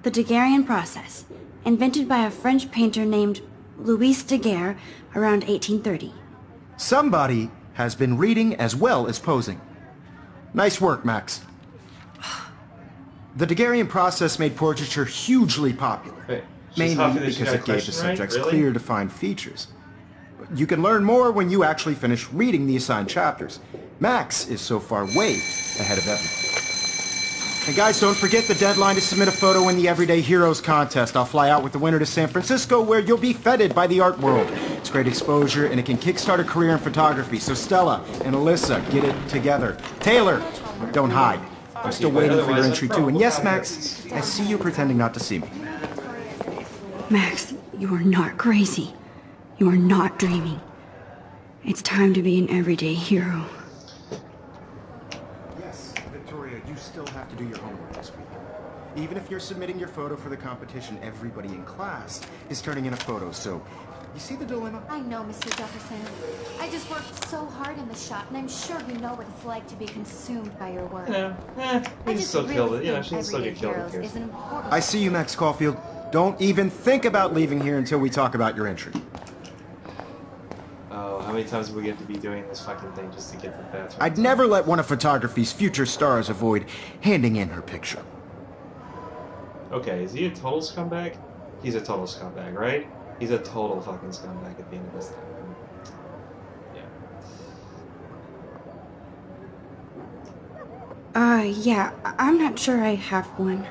The Daguerrean process, invented by a French painter named Louis Daguerre around 1830. Somebody has been reading as well as posing. Nice work, Max. The Daguerrean process made portraiture hugely popular, Wait, she's huffing mainly that she because got it a gave the question right? subjects Really? clear, defined features. You can learn more when you actually finish reading the assigned chapters. Max is so far way ahead of everyone. And guys, don't forget the deadline to submit a photo in the Everyday Heroes contest. I'll fly out with the winner to San Francisco, where you'll be feted by the art world. It's great exposure, and it can kickstart a career in photography. So Stella and Alyssa, get it together. Taylor, don't hide. I'm still waiting for your entry too. And yes, Max, I see you pretending not to see me. Max, you are not crazy. You are not dreaming. It's time to be an everyday hero. Yes, Victoria, you still have to do your homework this week. Even if you're submitting your photo for the competition, everybody in class is turning in a photo, so you see the dilemma? I know, Mr. Jefferson. I just worked so hard in the shop, and I'm sure you know what it's like to be consumed by your work. You know, I she can just still kill really it. You know, think she can still Everyday get killed. Who Heroes cares? is an important... I see you, Max Caulfield. Don't even think about leaving here until we talk about your entry. Oh, how many times do we get to be doing this fucking thing just to get to the bathroom? I'd never let one of photography's future stars avoid handing in her picture. Okay, is he a total scumbag? He's a total scumbag, right? He's a total fucking scumbag at the end of this thing. Yeah. Yeah, I'm not sure I have one.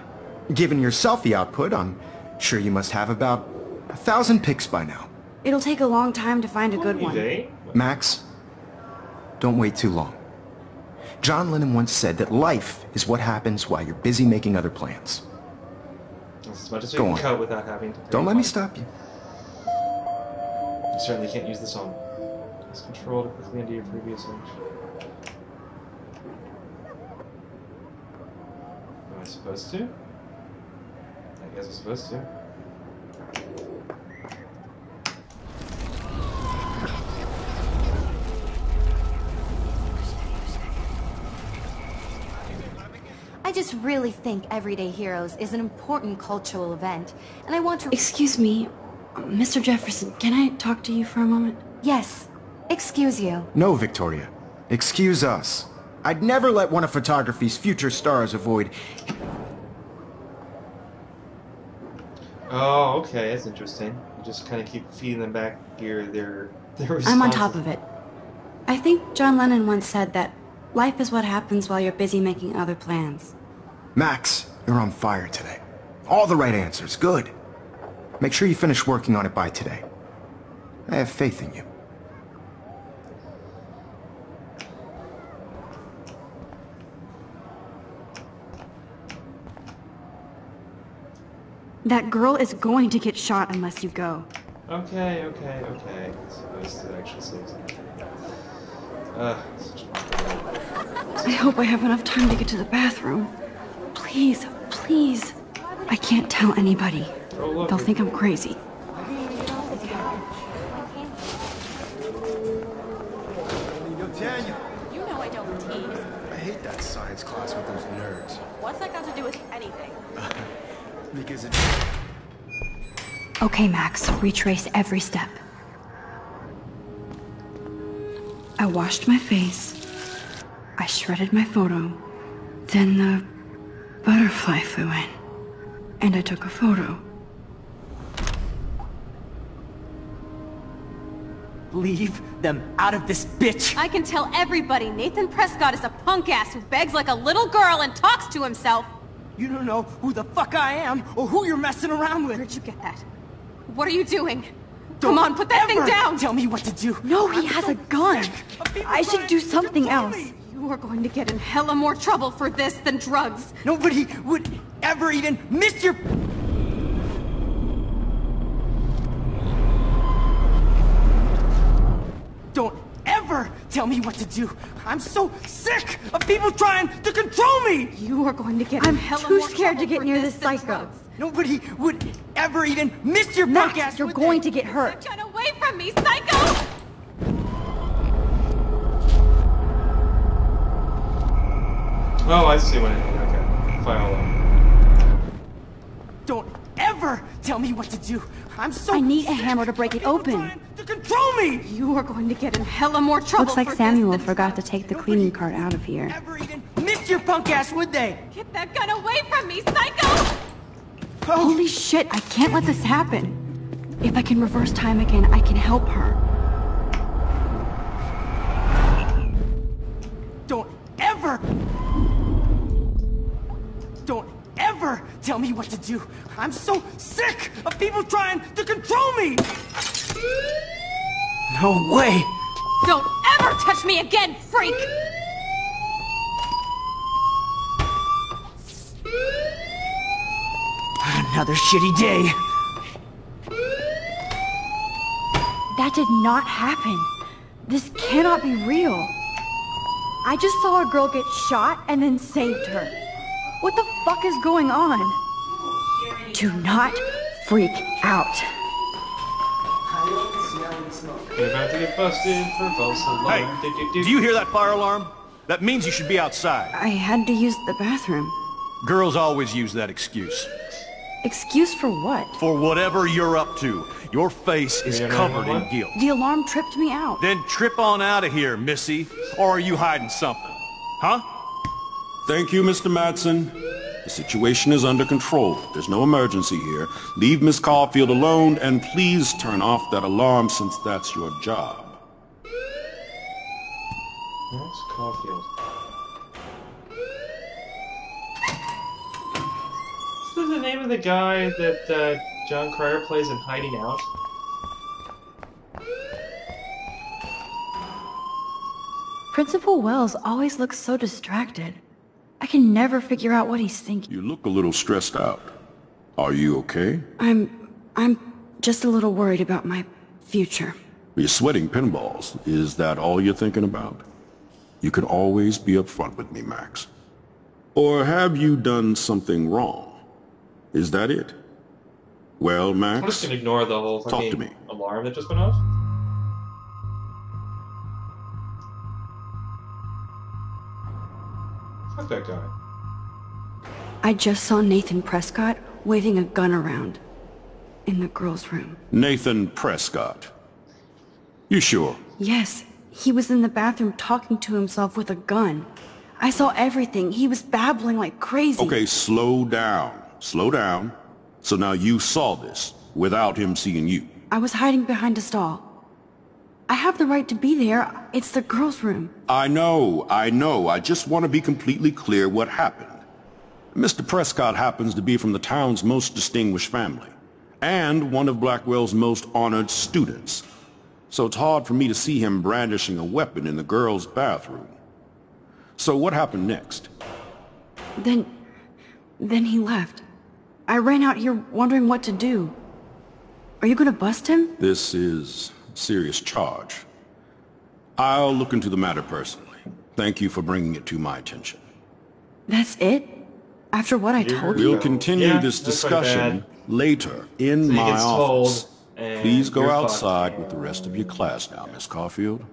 Given your selfie output, I'm sure you must have about 1,000 pics by now. It'll take a long time to find a good one. Day? Max, don't wait too long. John Lennon once said that life is what happens while you're busy making other plans. That's as much as we Go can on. cut without having to... Don't let me stop you. You certainly can't use the song. Press Control to quickly undo your previous action. Am I supposed to? I guess I'm supposed to. I just really think Everyday Heroes is an important cultural event, and I want to— Excuse me, Mr. Jefferson, can I talk to you for a moment? Yes. Excuse you. No, Victoria. Excuse us. I'd never let one of photography's future stars avoid... Oh, okay, that's interesting. You just kind of keep feeding them back their responses. I'm on top of it. I think John Lennon once said that life is what happens while you're busy making other plans. Max, you're on fire today. All the right answers. Good. Make sure you finish working on it by today. I have faith in you. That girl is going to get shot unless you go. Okay. I'm supposed to actually say something. I hope I have enough time to get to the bathroom. Please, please. I can't tell anybody. Oh, look, They'll think I'm crazy. Daniel, You know I don't tease. I hate that science class with those nerds. What's that got to do with anything? Because it's... Okay, Max, retrace every step. I washed my face. I shredded my photo. Then the butterfly flew in. And I took a photo. Leave them out of this bitch! I can tell everybody Nathan Prescott is a punk ass who begs like a little girl and talks to himself. You don't know who the fuck I am or who you're messing around with. Where'd you get that? What are you doing? Don't Come on, put that thing ever down! Tell me what to do. No, he has a gun. I should do something else. You are going to get in hella more trouble for this than drugs. Nobody would ever even miss your... Don't ever tell me what to do. I'm so sick of people trying to control me. You are going to get in I'm hella too more scared to trouble get for near this this than psycho. drugs. Nobody would ever even miss your punk ass. Max, you're would going they? to get hurt. Get away from me, psycho! Oh, I see what I mean. Okay. Fire alarm. Don't ever tell me what to do. I'm so I need a sick hammer to break of it people open. trying to control me. You are going to get in hella more trouble Looks like for Samuel this than forgot to drugs. take the cleaning cart out of here. Ever even miss your punk ass, would they? Get that gun away from me, psycho! Holy shit, I can't let this happen. If I can reverse time again, I can help her. Don't ever tell me what to do. I'm so sick of people trying to control me. No way. Don't ever touch me again, freak! Another shitty day. That did not happen. This cannot be real. I just saw a girl get shot and then saved her. What the fuck is going on? Do not freak out. You're about to get busted for false alarm. Hey, do you hear that fire alarm? That means you should be outside. I had to use the bathroom. Girls always use that excuse. Excuse for what? For whatever you're up to. Your face is You know covered in what? guilt. The alarm tripped me out. Then trip on out of here, missy. Or are you hiding something? Huh? Thank you, Mr. Madsen. The situation is under control. There's no emergency here. Leave Miss Caulfield alone, and please turn off that alarm since that's your job. Max Caulfield. Is this the name of the guy that John Cryer plays in Hiding Out? Principal Wells always looks so distracted. I can never figure out what he's thinking. You look a little stressed out. Are you okay? I'm just a little worried about my future. You're sweating pinballs. Is that all you're thinking about? You can always be upfront with me, Max. Or have you done something wrong? Is that it? Well, Max, I'm just gonna ignore the whole talk to fucking me. alarm that just went off. Fuck that guy. I just saw Nathan Prescott waving a gun around in the girls' room. Nathan Prescott. You sure? Yes, he was in the bathroom talking to himself with a gun. I saw everything. He was babbling like crazy. Okay, slow down. Slow down. So now you saw this without him seeing you. I was hiding behind a stall. I have the right to be there. It's the girls' room. I know. I just want to be completely clear what happened. Mr. Prescott happens to be from the town's most distinguished family, and one of Blackwell's most honored students. So it's hard for me to see him brandishing a weapon in the girls' bathroom. So what happened next? Then he left. I ran out here wondering what to do. Are you gonna bust him? This is a serious charge. I'll look into the matter personally. Thank you for bringing it to my attention. That's it? After what I told you? We'll continue this discussion later in my office. Please go outside with the rest of your class now, Miss Caulfield.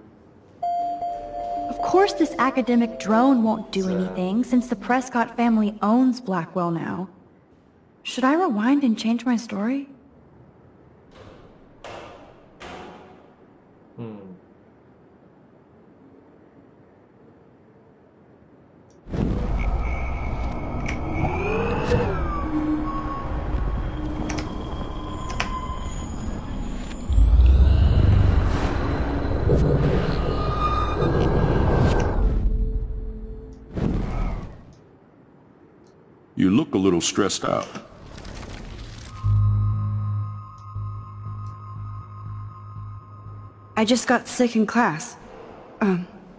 Of course this academic drone won't do anything since the Prescott family owns Blackwell now. Should I rewind and change my story? You look a little stressed out. I just got sick in class.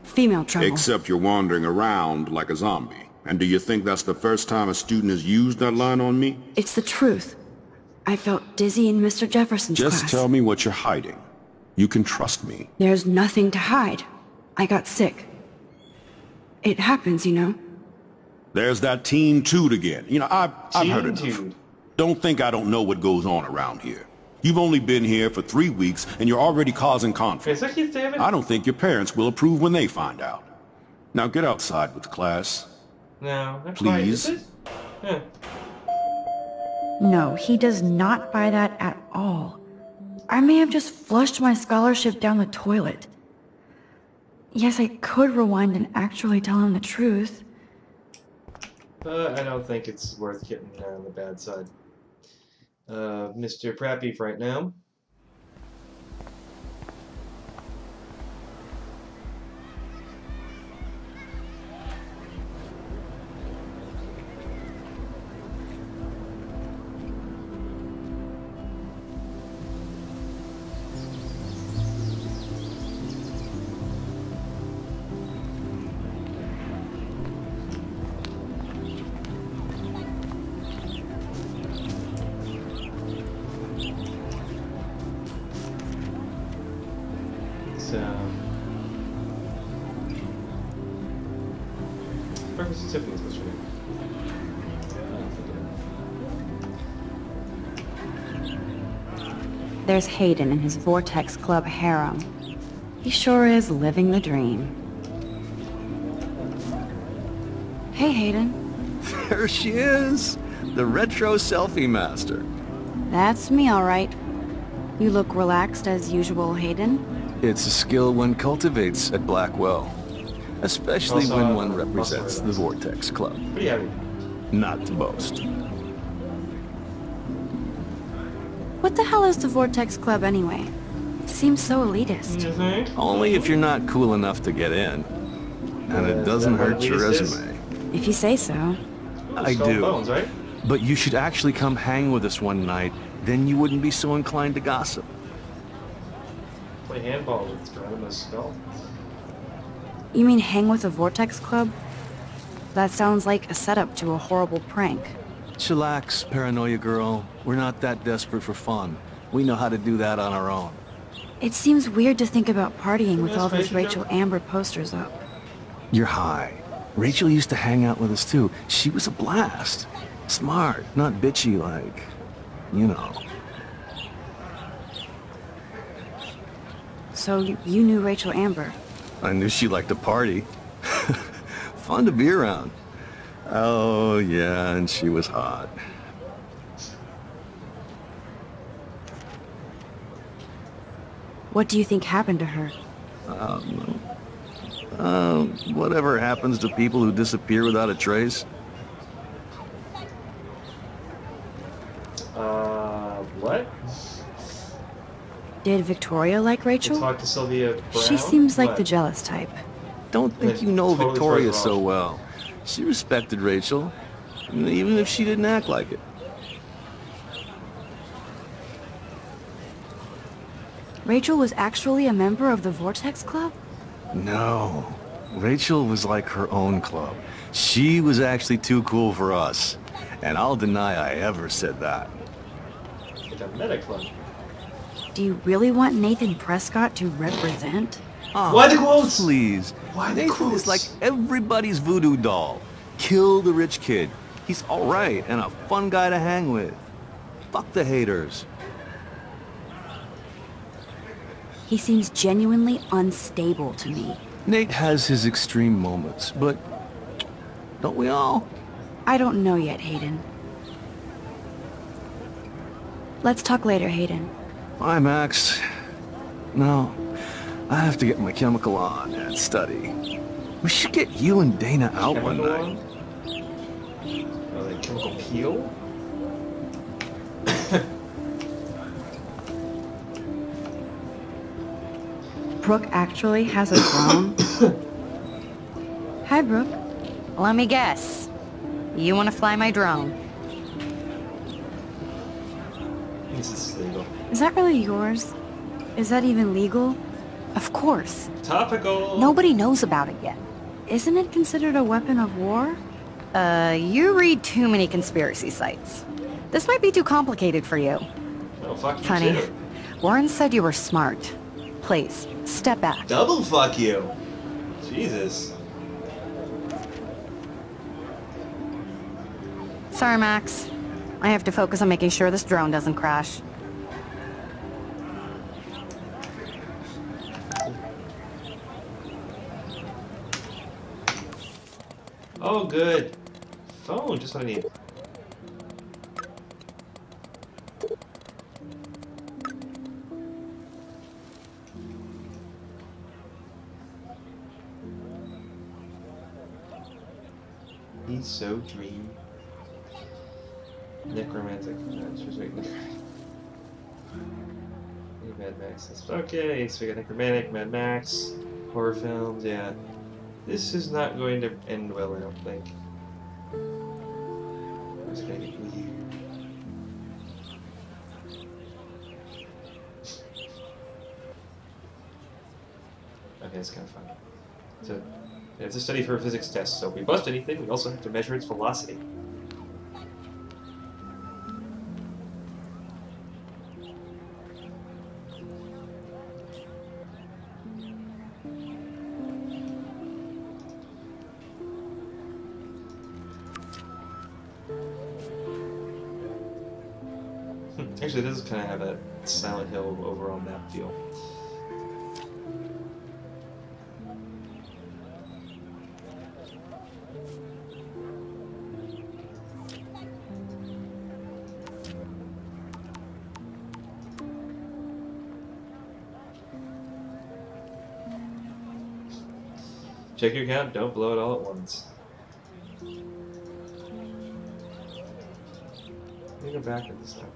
Female trouble. Except you're wandering around like a zombie. And do you think that's the first time a student has used that line on me? It's the truth. I felt dizzy in Mr. Jefferson's class. Just tell me what you're hiding. You can trust me. There's nothing to hide. I got sick. It happens, you know. There's that Teen Toot again. You know, I've heard enough. Don't think I don't know what goes on around here. You've only been here for 3 weeks, and you're already causing conflict. I don't think your parents will approve when they find out. Now get outside with the class. No, please. No, he does not buy that at all. I may have just flushed my scholarship down the toilet. Yes, I could rewind and actually tell him the truth. I don't think it's worth getting on the bad side. Mr. Prappy right now. Breakfast at Tiffany's, what's your name? There's Hayden and his Vortex Club harem. He sure is living the dream. Hey, Hayden. There she is! The retro selfie master. That's me, all right. You look relaxed as usual, Hayden. It's a skill one cultivates at Blackwell. Especially Also, when one represents the Vortex Club. Pretty heavy. Not to boast. What the hell is the Vortex Club anyway? It seems so elitist. Only if you're not cool enough to get in. And it doesn't hurt your resume. If you say so. I do. Bones, right? But you should actually come hang with us one night. Then you wouldn't be so inclined to gossip. Play handball with Geronimo's skull. You mean hang with a Vortex Club? That sounds like a setup to a horrible prank. Chillax, paranoia girl. We're not that desperate for fun. We know how to do that on our own. It seems weird to think about partying with all those Rachel Amber posters up. You're high. Rachel used to hang out with us too. She was a blast. Smart, not bitchy like, you know. So you knew Rachel Amber? I knew she liked to party. Fun to be around. Oh, yeah, and she was hot. What do you think happened to her? Whatever happens to people who disappear without a trace? What? Did Victoria like Rachel? Talk to Sylvia Brown? She seems like What? the jealous type. Don't think you know Totally Victoria throws her so off. well. She respected Rachel, even if she didn't act like it. Rachel was actually a member of the Vortex Club? No. Rachel was like her own club. She was actually too cool for us. And I'll deny I ever said that. Like a meta club. Do you really want Nathan Prescott to represent? Oh, Why the quotes? Please. Why the Nathan quotes? is like everybody's voodoo doll. Kill the rich kid. He's alright and a fun guy to hang with. Fuck the haters. He seems genuinely unstable to me. Nate has his extreme moments, but don't we all? I don't know yet, Hayden. Let's talk later, Hayden. Bye, Max. No, I have to get my chemical on and study. We should get you and Dana out one night. Oh, like chemical peel? Brooke actually has a drone? Hi, Brooke. Let me guess. You want to fly my drone? This is legal. Is that really yours? Is that even legal? Of course. Topical! Nobody knows about it yet. Isn't it considered a weapon of war? You read too many conspiracy sites. This might be too complicated for you. Oh, fuck you Funny. too. Warren said you were smart. Please, step back. Double fuck you! Jesus. Sorry, Max. I have to focus on making sure this drone doesn't crash. Oh, good. Phone, just what I need. He's so dreamy. Necromantic. Just wait. Mad Max. Okay, so we got Necromantic, Mad Max, horror films, yeah. This is not going to end well, I don't think. I'm just gonna get weird. Okay, it's kind of fun. So, it's a study for a physics test, so if we bust anything, we also have to measure its velocity. Actually, this does kind of have that Silent Hill overall map feel. Check your count, don't blow it all at once. Let me go back at this time.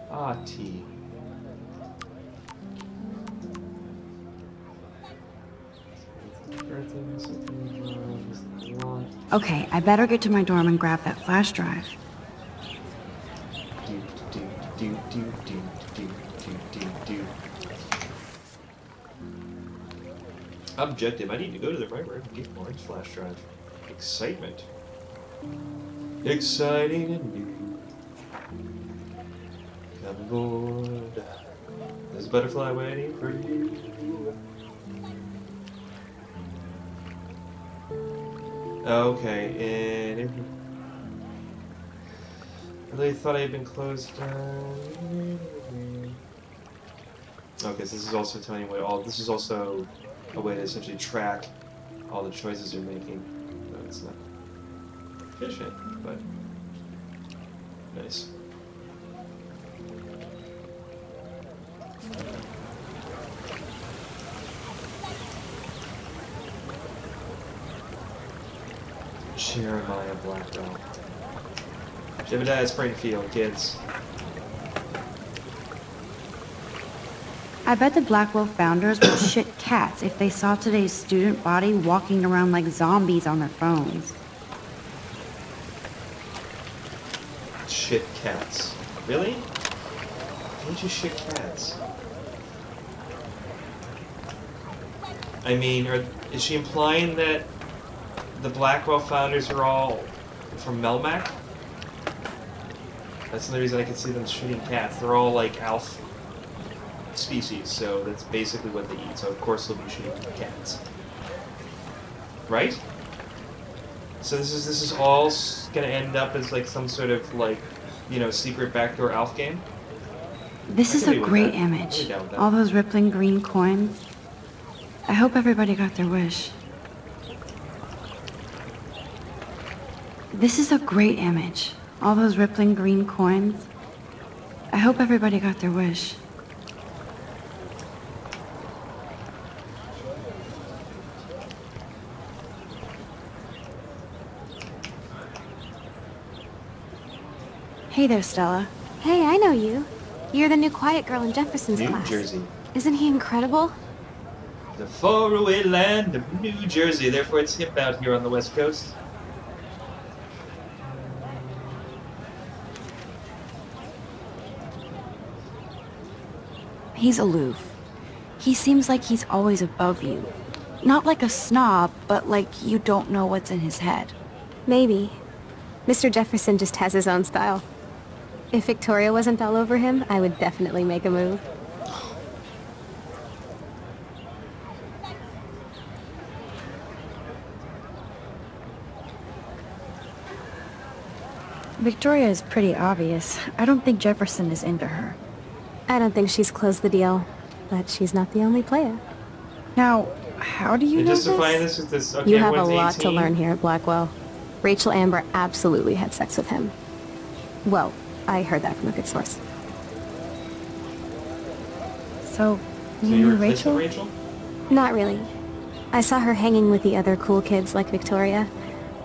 Ah, T. Okay, I better get to my dorm and grab that flash drive. Objective, I need to go to the library and get Orange flash drive. Excitement. Exciting and new. Come aboard. There's a butterfly waiting for you. Okay, and I really thought I had been closed down. Okay, so this is also telling you what all. This is also a way to essentially track all the choices you're making. No, it's not efficient, but nice. Jeremiah Blackwell. Jebediah Springfield, kids. I bet the Blackwell founders would shit cats if they saw today's student body walking around like zombies on their phones. Shit cats. Really? Why would you shit cats? I mean, is she implying that the Blackwell founders are all from Melmac? That's the reason I can see them shooting cats. They're all like ALF species, so that's basically what they eat. So of course they'll be shooting cats, right? So this is all gonna end up as like some sort of like, you know, secret backdoor ALF game. This is a great image. All those rippling green coins. I hope everybody got their wish. This is a great image. All those rippling green coins. I hope everybody got their wish. Hey there, Stella. Hey, I know you. You're the new quiet girl in Jefferson's New class. Jersey. Isn't he incredible? The faraway land of New Jersey. Therefore it's hip out here on the West Coast. He's aloof. He seems like he's always above you. Not like a snob, but like you don't know what's in his head. Maybe. Mr. Jefferson just has his own style. If Victoria wasn't all over him, I would definitely make a move. Victoria is pretty obvious. I don't think Jefferson is into her. I don't think she's closed the deal, but she's not the only player. Now, how do you know justifying this with this? Okay, you have a everyone's lot to 18. learn here at Blackwell. Rachel Amber absolutely had sex with him. Well, I heard that from a good source. So, So you you knew were kissing Rachel? Rachel? Not really. I saw her hanging with the other cool kids like Victoria.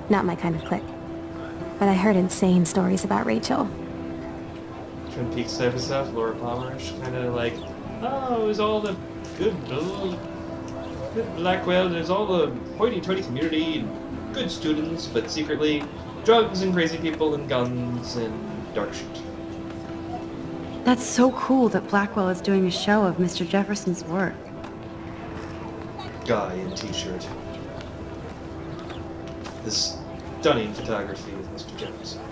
Not my kind of clique. But I heard insane stories about Rachel. Twin Peaks type of stuff, Laura Palmer-ish, kind of like, oh, it was all the good Blackwell, there's all the hoity-toity community, and good students, but secretly drugs and crazy people and guns and dark shit. That's so cool that Blackwell is doing a show of Mr. Jefferson's work. Guy in t-shirt. This stunning photography of Mr. Jefferson.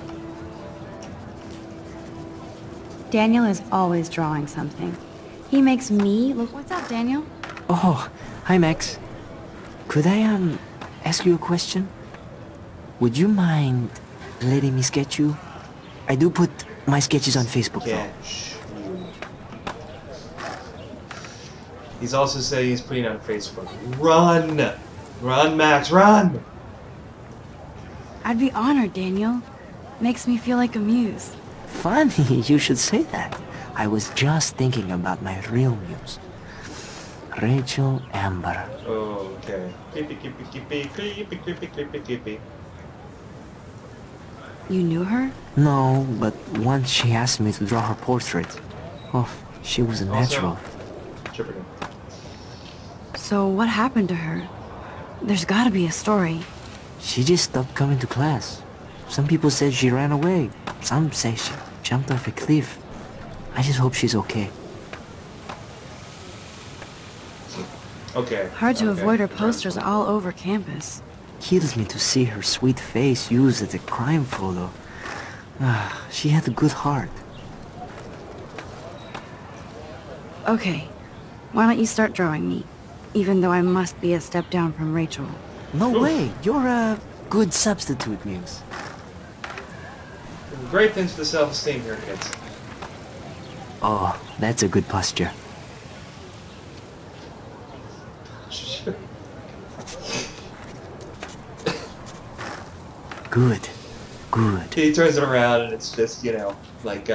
Daniel is always drawing something. He makes me look... What's up, Daniel? Oh, hi Max. Could I, ask you a question? Would you mind letting me sketch you? I do put my sketches on Facebook, though. Sketch you. He's also saying he's putting on Facebook. Run! Run, Max, run! I'd be honored, Daniel. Makes me feel like a muse. Funny, you should say that. I was just thinking about my real muse. Rachel Amber. Oh, okay. Creepy. You knew her? No, but once she asked me to draw her portrait. Oh, she was a natural. So what happened to her? There's gotta be a story. She just stopped coming to class. Some people said she ran away. Some say she jumped off a cliff. I just hope she's okay. Okay. Hard to avoid her posters all over campus. Kills me to see her sweet face used as a crime photo. Ah, she had a good heart. Okay, why don't you start drawing me? Even though I must be a step down from Rachel. No way, you're a good substitute, Muse. Great things for the self-esteem here, kids. Oh, that's a good posture. Good. Good. He turns it around and it's just, you know, like,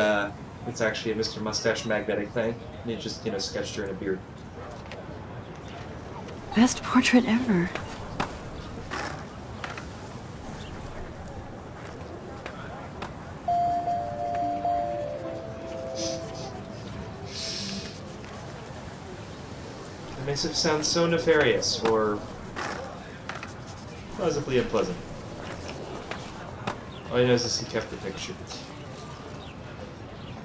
it's actually a Mr. Mustache magnetic thing. And he just, you know, sketched her in a beard. Best portrait ever. It makes it sound so nefarious or pleasantly unpleasant. All he knows is he kept the picture.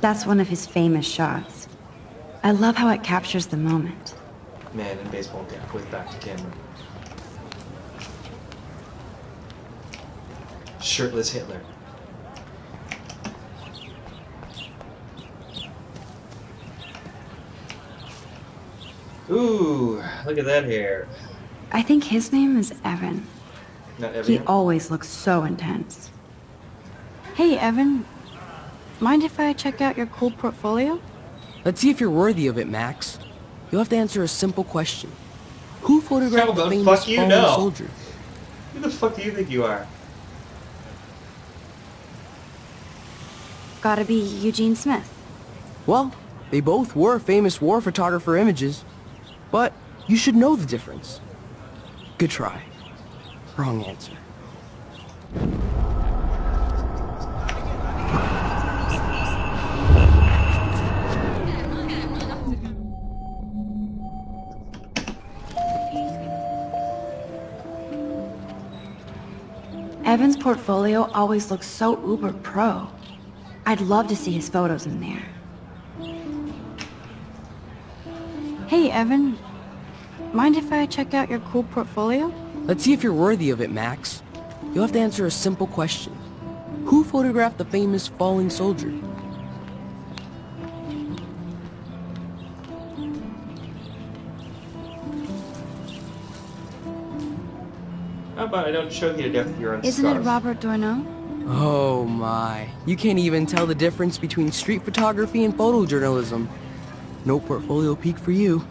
That's one of his famous shots. I love how it captures the moment. Man in baseball cap with back to camera. Shirtless Hitler. Ooh, look at that hair. I think his name is Evan. Not Evan? He always looks so intense. Hey, Evan. Mind if I check out your cool portfolio? Let's see if you're worthy of it, Max. You'll have to answer a simple question. Who photographed the famous fallen soldier? Who the fuck do you think you are? Gotta be Eugene Smith. Well, they both were famous war photographer images. But you should know the difference. Good try. Wrong answer. Evan's portfolio always looks so uber pro. I'd love to see his photos in there. Hey, Evan. Mind if I check out your cool portfolio? Let's see if you're worthy of it, Max. You'll have to answer a simple question. Who photographed the famous falling soldier? How about I don't choke you to death with your own Isn't it Robert Doisneau? Oh my. You can't even tell the difference between street photography and photojournalism. No portfolio peak for you.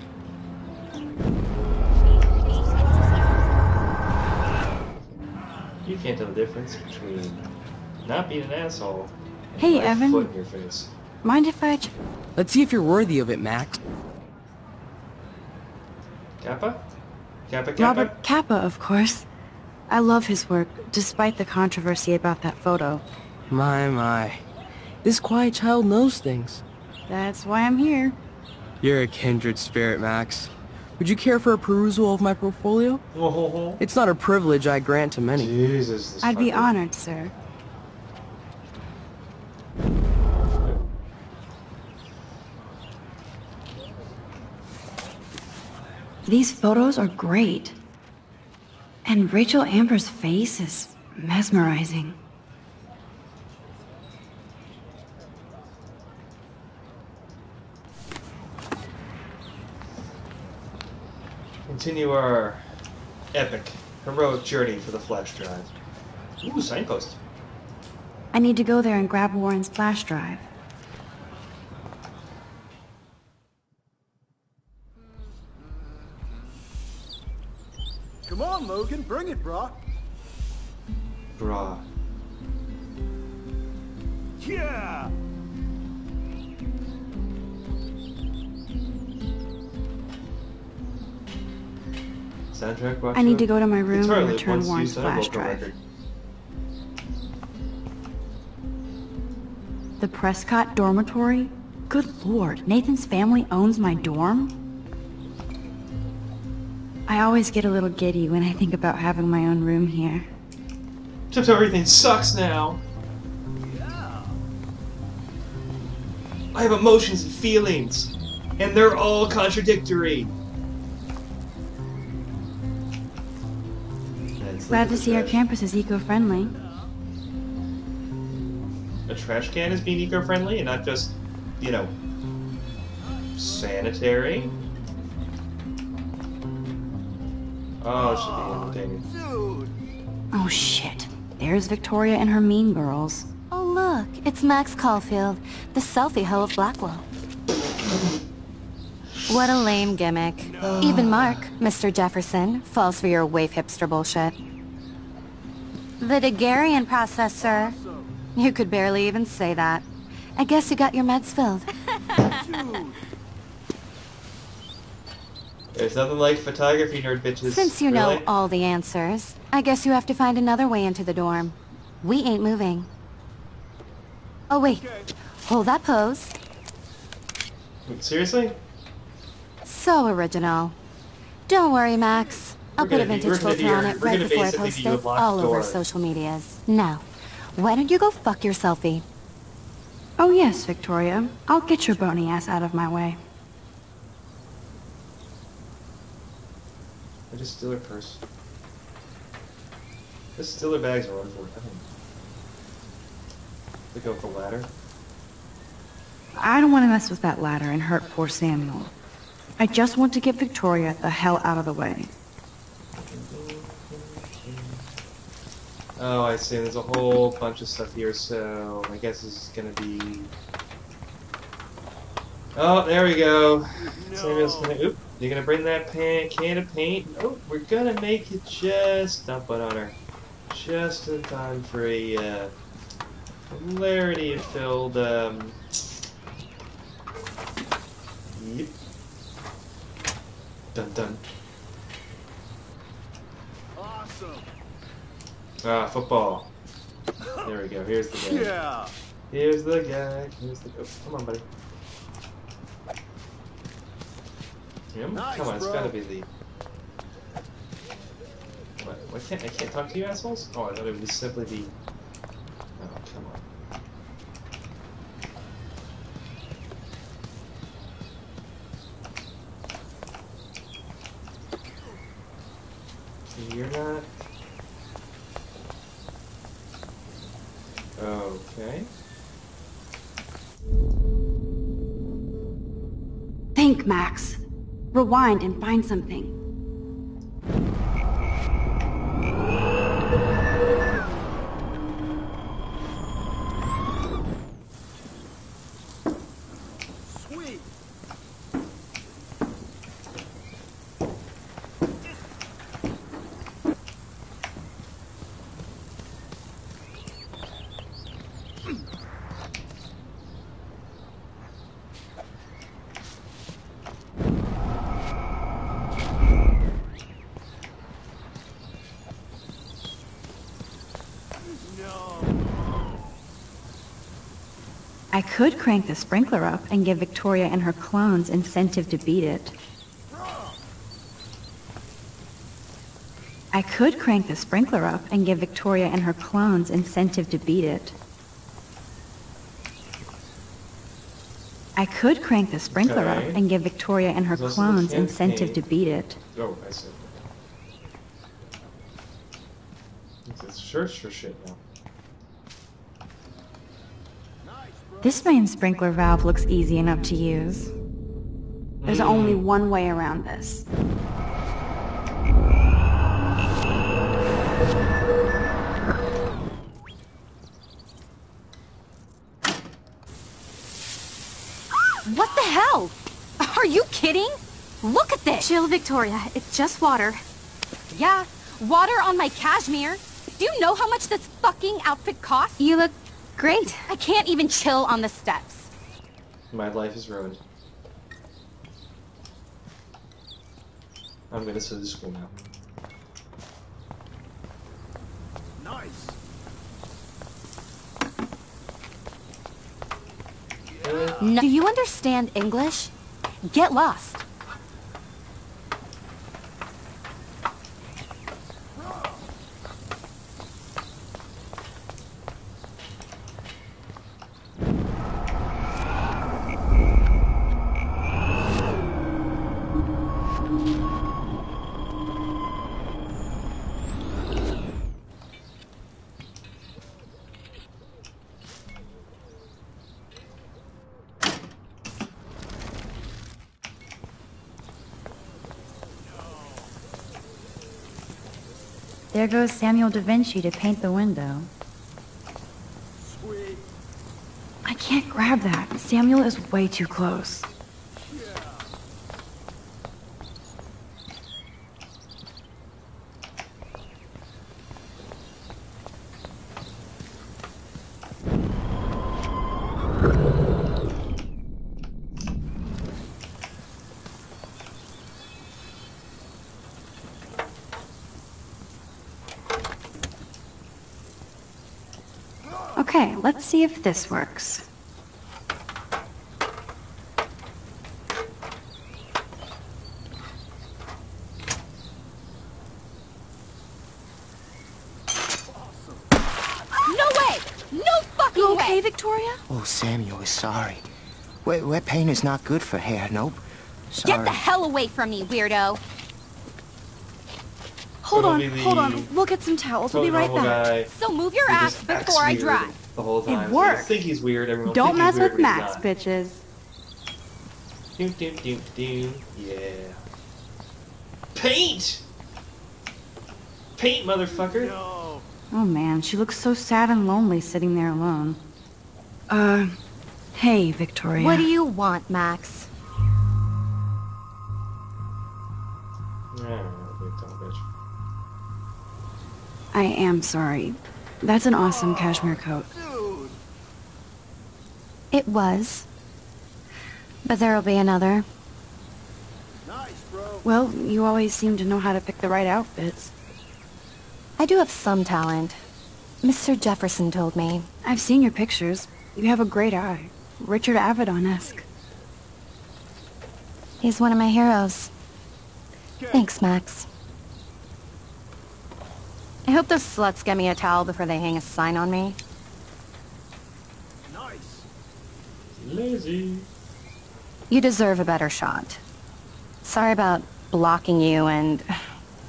You can't tell the difference between not being an asshole and Hey, my Evan. foot in your face. Mind if I Let's see if you're worthy of it, Max. Kappa? Kappa, Kappa? Robert Capa, of course. I love his work, despite the controversy about that photo. My. This quiet child knows things. That's why I'm here. You're a kindred spirit, Max. Would you care for a perusal of my portfolio? It's not a privilege I grant to many. Jesus, I'd be honored, sir. These photos are great. And Rachel Amber's face is mesmerizing. Continue our epic, heroic journey for the flash drive. Ooh, signpost. I need to go there and grab Warren's flash drive. Come on, Logan, bring it, brah. Brah. Yeah! Soundtrack box. I need to go to my room Guitar and loop return once Warren's used on a flash vocal drive. record. The Prescott dormitory? Good lord, Nathan's family owns my dorm? I always get a little giddy when I think about having my own room here. Except everything sucks now. I have emotions and feelings, and they're all contradictory. Glad to see our campus is eco-friendly. A trash can is being eco-friendly and not just, you know, sanitary. Oh, it should be entertaining. Oh shit. There's Victoria and her mean girls. Oh look, it's Max Caulfield, the selfie hoe of Blackwell. What a lame gimmick. Even Mark, Mr. Jefferson, falls for your waif hipster bullshit. The Daguerrean process, sir. You could barely even say that. I guess you got your meds filled. There's nothing like photography nerd bitches. Since you know all the answers, I guess you have to find another way into the dorm. We ain't moving. Oh wait, hold that pose. Wait, seriously? So original. Don't worry, Max. I'll put a vintage filter on it right before I post it all over social medias. Now, why don't you go fuck your selfie? Oh yes, Victoria. I'll get your bony ass out of my way. I just steal her purse. Just steal her bags and run for it. I think. They go with the ladder. I don't want to mess with that ladder and hurt poor Samuel. I just want to get Victoria the hell out of the way. Oh, I see. There's a whole bunch of stuff here, so I guess this is gonna be... Oh, there we go. No. Samuel's gonna... Oop, you're gonna bring that can of paint. Oh, we're gonna make it just... Dump it on her. Just in time for a, hilarity-filled, Yep. Dun dun. Awesome. Ah, football. There we go. Here's the guy. Yeah. Here's the guy. Here's the... Oh, come on, buddy. Him? Nice, come on, it's bro. gotta be the... What can't... I can't talk to you assholes? Oh, I thought it would simply be... Oh, come on. You're not... Okay. Think, Max. Rewind and find something. Sweet. I could crank the sprinkler up and give Victoria and her clones incentive to beat it. I could crank the sprinkler up and give Victoria and her clones incentive to beat it. I could crank the sprinkler up and give Victoria and her clones incentive to beat it. Oh, I see. It's search for shit now. This main sprinkler valve looks easy enough to use. There's only one way around this. What the hell? Are you kidding? Look at this! Chill, Victoria. It's just water. Yeah, water on my cashmere. Do you know how much this fucking outfit costs? You look great. I can't even chill on the steps. My life is ruined. I'm gonna sue the school now. Nice. No. Do you understand English? Get lost. There goes Samuel da Vinci to paint the window. Sweet. I can't grab that. Samuel is way too close. Okay, let's see if this works. No way! No fucking You way! okay, Victoria? Oh, Samuel is sorry. Wet paint is not good for hair, nope. Sorry. Get the hell away from me, weirdo! Hold on. We'll get some towels. We'll be right back. So move your ass before I drive. The whole time. It worked. I think he's weird. Everyone Don't think he's mess weird, with but he's Max, not. bitches. Doom, doom, doom, doom. Yeah. Paint! Paint, motherfucker! Oh man, she looks so sad and lonely sitting there alone. Hey, Victoria. What do you want, Max? I am sorry. That's an awesome cashmere coat. It was. But there'll be another. Well, you always seem to know how to pick the right outfits. I do have some talent. Mr. Jefferson told me. I've seen your pictures. You have a great eye. Richard Avedon-esque. He's one of my heroes. Thanks, Max. I hope those sluts get me a towel before they hang a sign on me. Nice. Lazy. You deserve a better shot. Sorry about blocking you and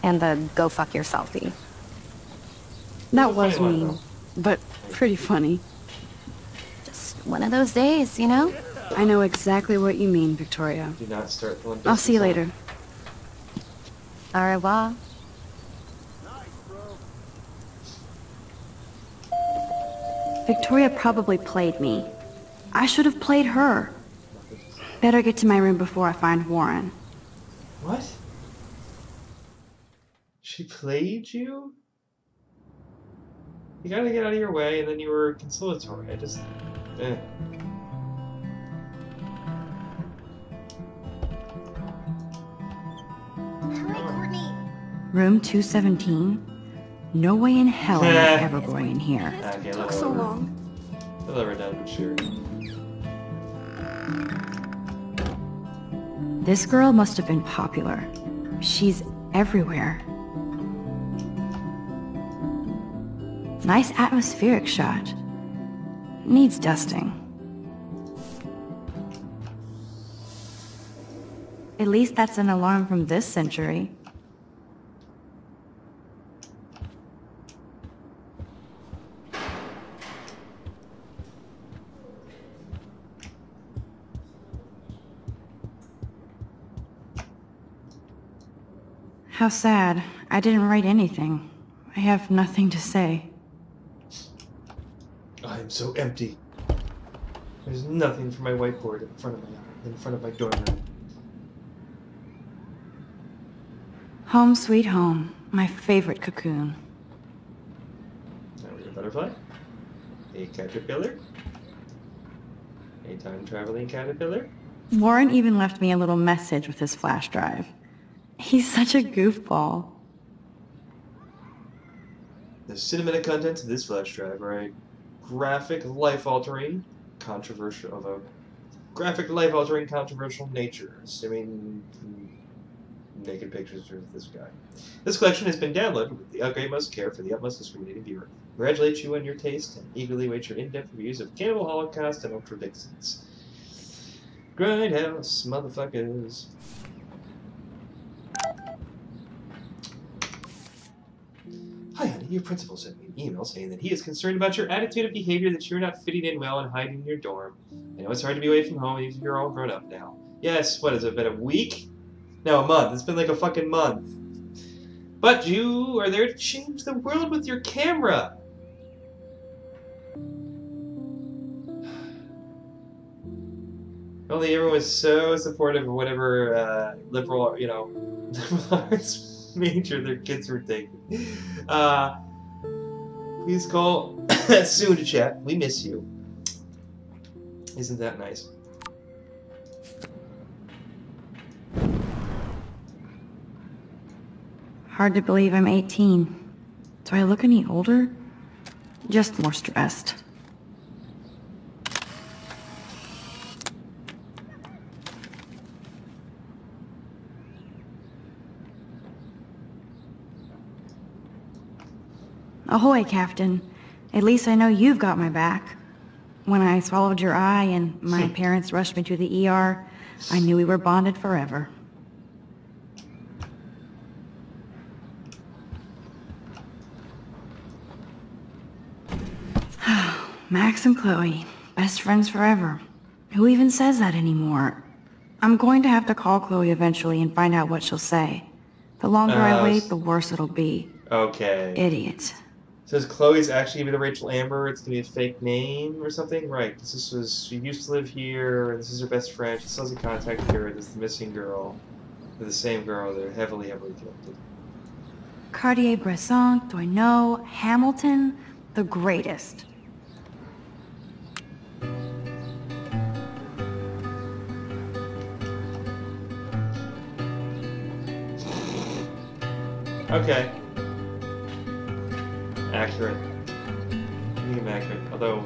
the go fuck yourselfie. That was mean, but pretty funny. Just one of those days, you know? I know exactly what you mean, Victoria. Do not start the I'll see you later. Au revoir. Victoria probably played me. I should have played her. Better get to my room before I find Warren. What? She played you? You gotta get out of your way, and then you were conciliatory. I just... Room 217? No way in hell am I ever going in here. Okay, Took so long. I'll let her down, but sure. This girl must have been popular. She's everywhere. Nice atmospheric shot. Needs dusting. At least that's an alarm from this century. How sad. I didn't write anything. I have nothing to say. I am so empty. There's nothing for my whiteboard in front of my dorm room. Home sweet home. My favorite cocoon. Now we're a butterfly. A caterpillar. A time-traveling caterpillar. Warren even left me a little message with his flash drive. He's such a goofball. The cinematic contents of this flash drive are a graphic, life-altering, controversial nature. Assuming naked pictures of this guy. This collection has been downloaded with the utmost care for the utmost discriminating viewer. Congratulate you on your taste and eagerly await your in-depth reviews of Cannibal Holocaust and Ultra Vixens. Grindhouse, motherfuckers. Hi, honey. Your principal sent me an email saying that he is concerned about your attitude and behavior, that you're not fitting in well and hiding in your dorm. I know it's hard to be away from home, even if you're all grown up now. Yes, what has it been, a week? No, a month. It's been like a fucking month. But you are there to change the world with your camera. Only everyone was so supportive of whatever liberal, liberal arts major their kids were taking. Please call soon to chat. We miss you. Isn't that nice? Hard to believe I'm 18. Do I look any older? Just more stressed. Ahoy, Captain. At least I know you've got my back. When I swallowed your eye and my parents rushed me to the ER, I knew we were bonded forever. Max and Chloe, best friends forever. Who even says that anymore? I'm going to have to call Chloe eventually and find out what she'll say. The longer I wait, the worse it'll be. Okay. Idiot. Says Chloe's actually gonna be the Rachel Amber. It's gonna be a fake name or something, right? She used to live here. This is her best friend. She still hasn't contacted her. This is the missing girl. They're the same girl. They're heavily connected. Cartier-Bresson, Doisneau, Hamilton, the greatest. Okay. Accurate. Medium accurate. Although,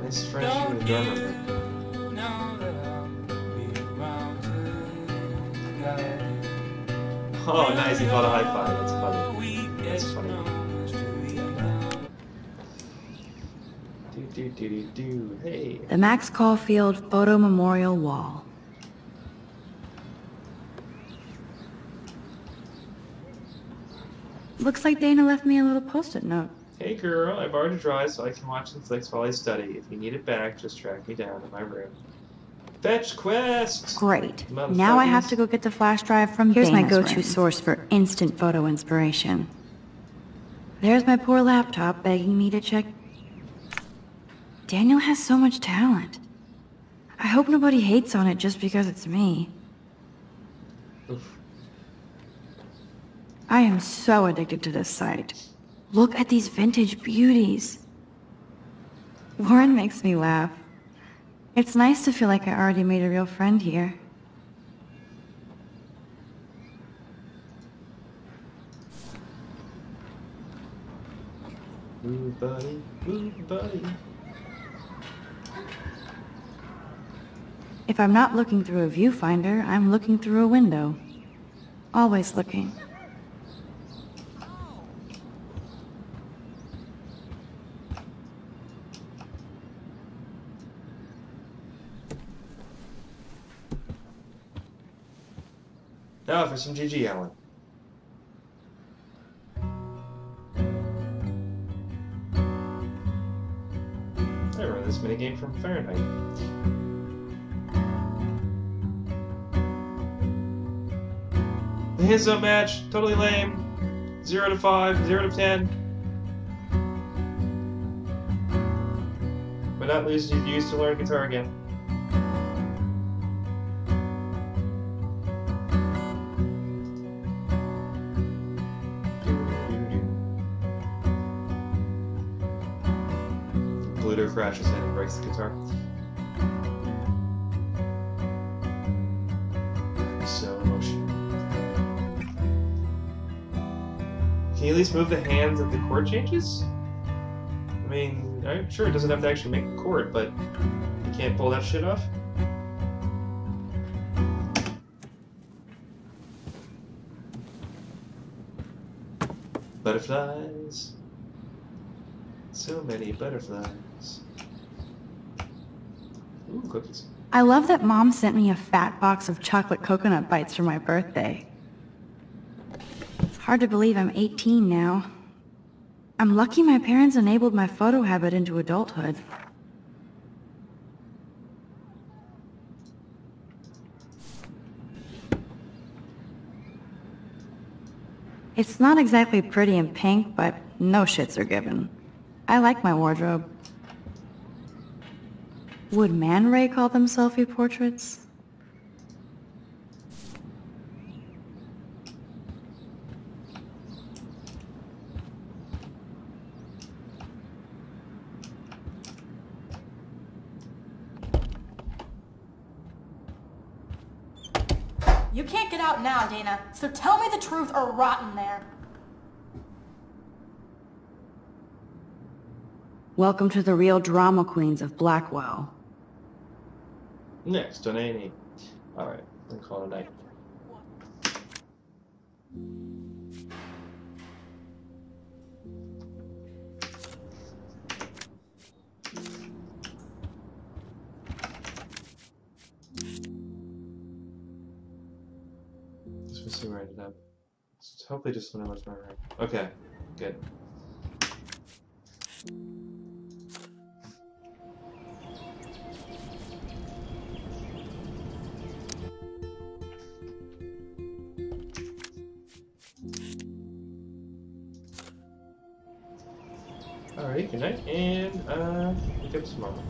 nice friendship with the dorm room. Oh, nice. He called a high five. That's funny. That's funny. Hey. The Max Caulfield Photo Memorial Wall. Looks like Dana left me a little post-it note. Hey girl, I borrowed your drive so I can watch Netflix while I study. If you need it back, just track me down in my room. Fetch quest! Great. Now I have to go get the flash drive from Here's Dana's my go-to room. source for instant photo inspiration. There's my poor laptop begging me to check. Daniel has so much talent. I hope nobody hates on it just because it's me. Oof. I am so addicted to this site. Look at these vintage beauties. Warren makes me laugh. It's nice to feel like I already made a real friend here. Ooh, buddy. Ooh, buddy. If I'm not looking through a viewfinder, I'm looking through a window. Always looking. Now for some GG, Alan. I remember this minigame from Fahrenheit. The hands-up match, totally lame. 0 to 5, 0 to 10. But not lose your views to learn guitar again. Glitter crashes in and breaks the guitar. So emotional. Can you at least move the hands if the chord changes? I mean, I'm sure it doesn't have to actually make a chord, but you can't pull that shit off? Butterflies. So many butterflies. Ooh, cookies. I love that Mom sent me a fat box of chocolate coconut bites for my birthday. It's hard to believe I'm 18 now. I'm lucky my parents enabled my photo habit into adulthood. It's not exactly pretty and pink, but no shits are given. I like my wardrobe. Would Man Ray call them selfie portraits? You can't get out now, Dana, so tell me the truth or rot in there. Welcome to the real drama queens of Blackwell. Next on A&E. Alright, I'm calling it a night. see where I ended up. It's hopefully just when I left my room. Okay, good. Alright, good night, and wake up tomorrow.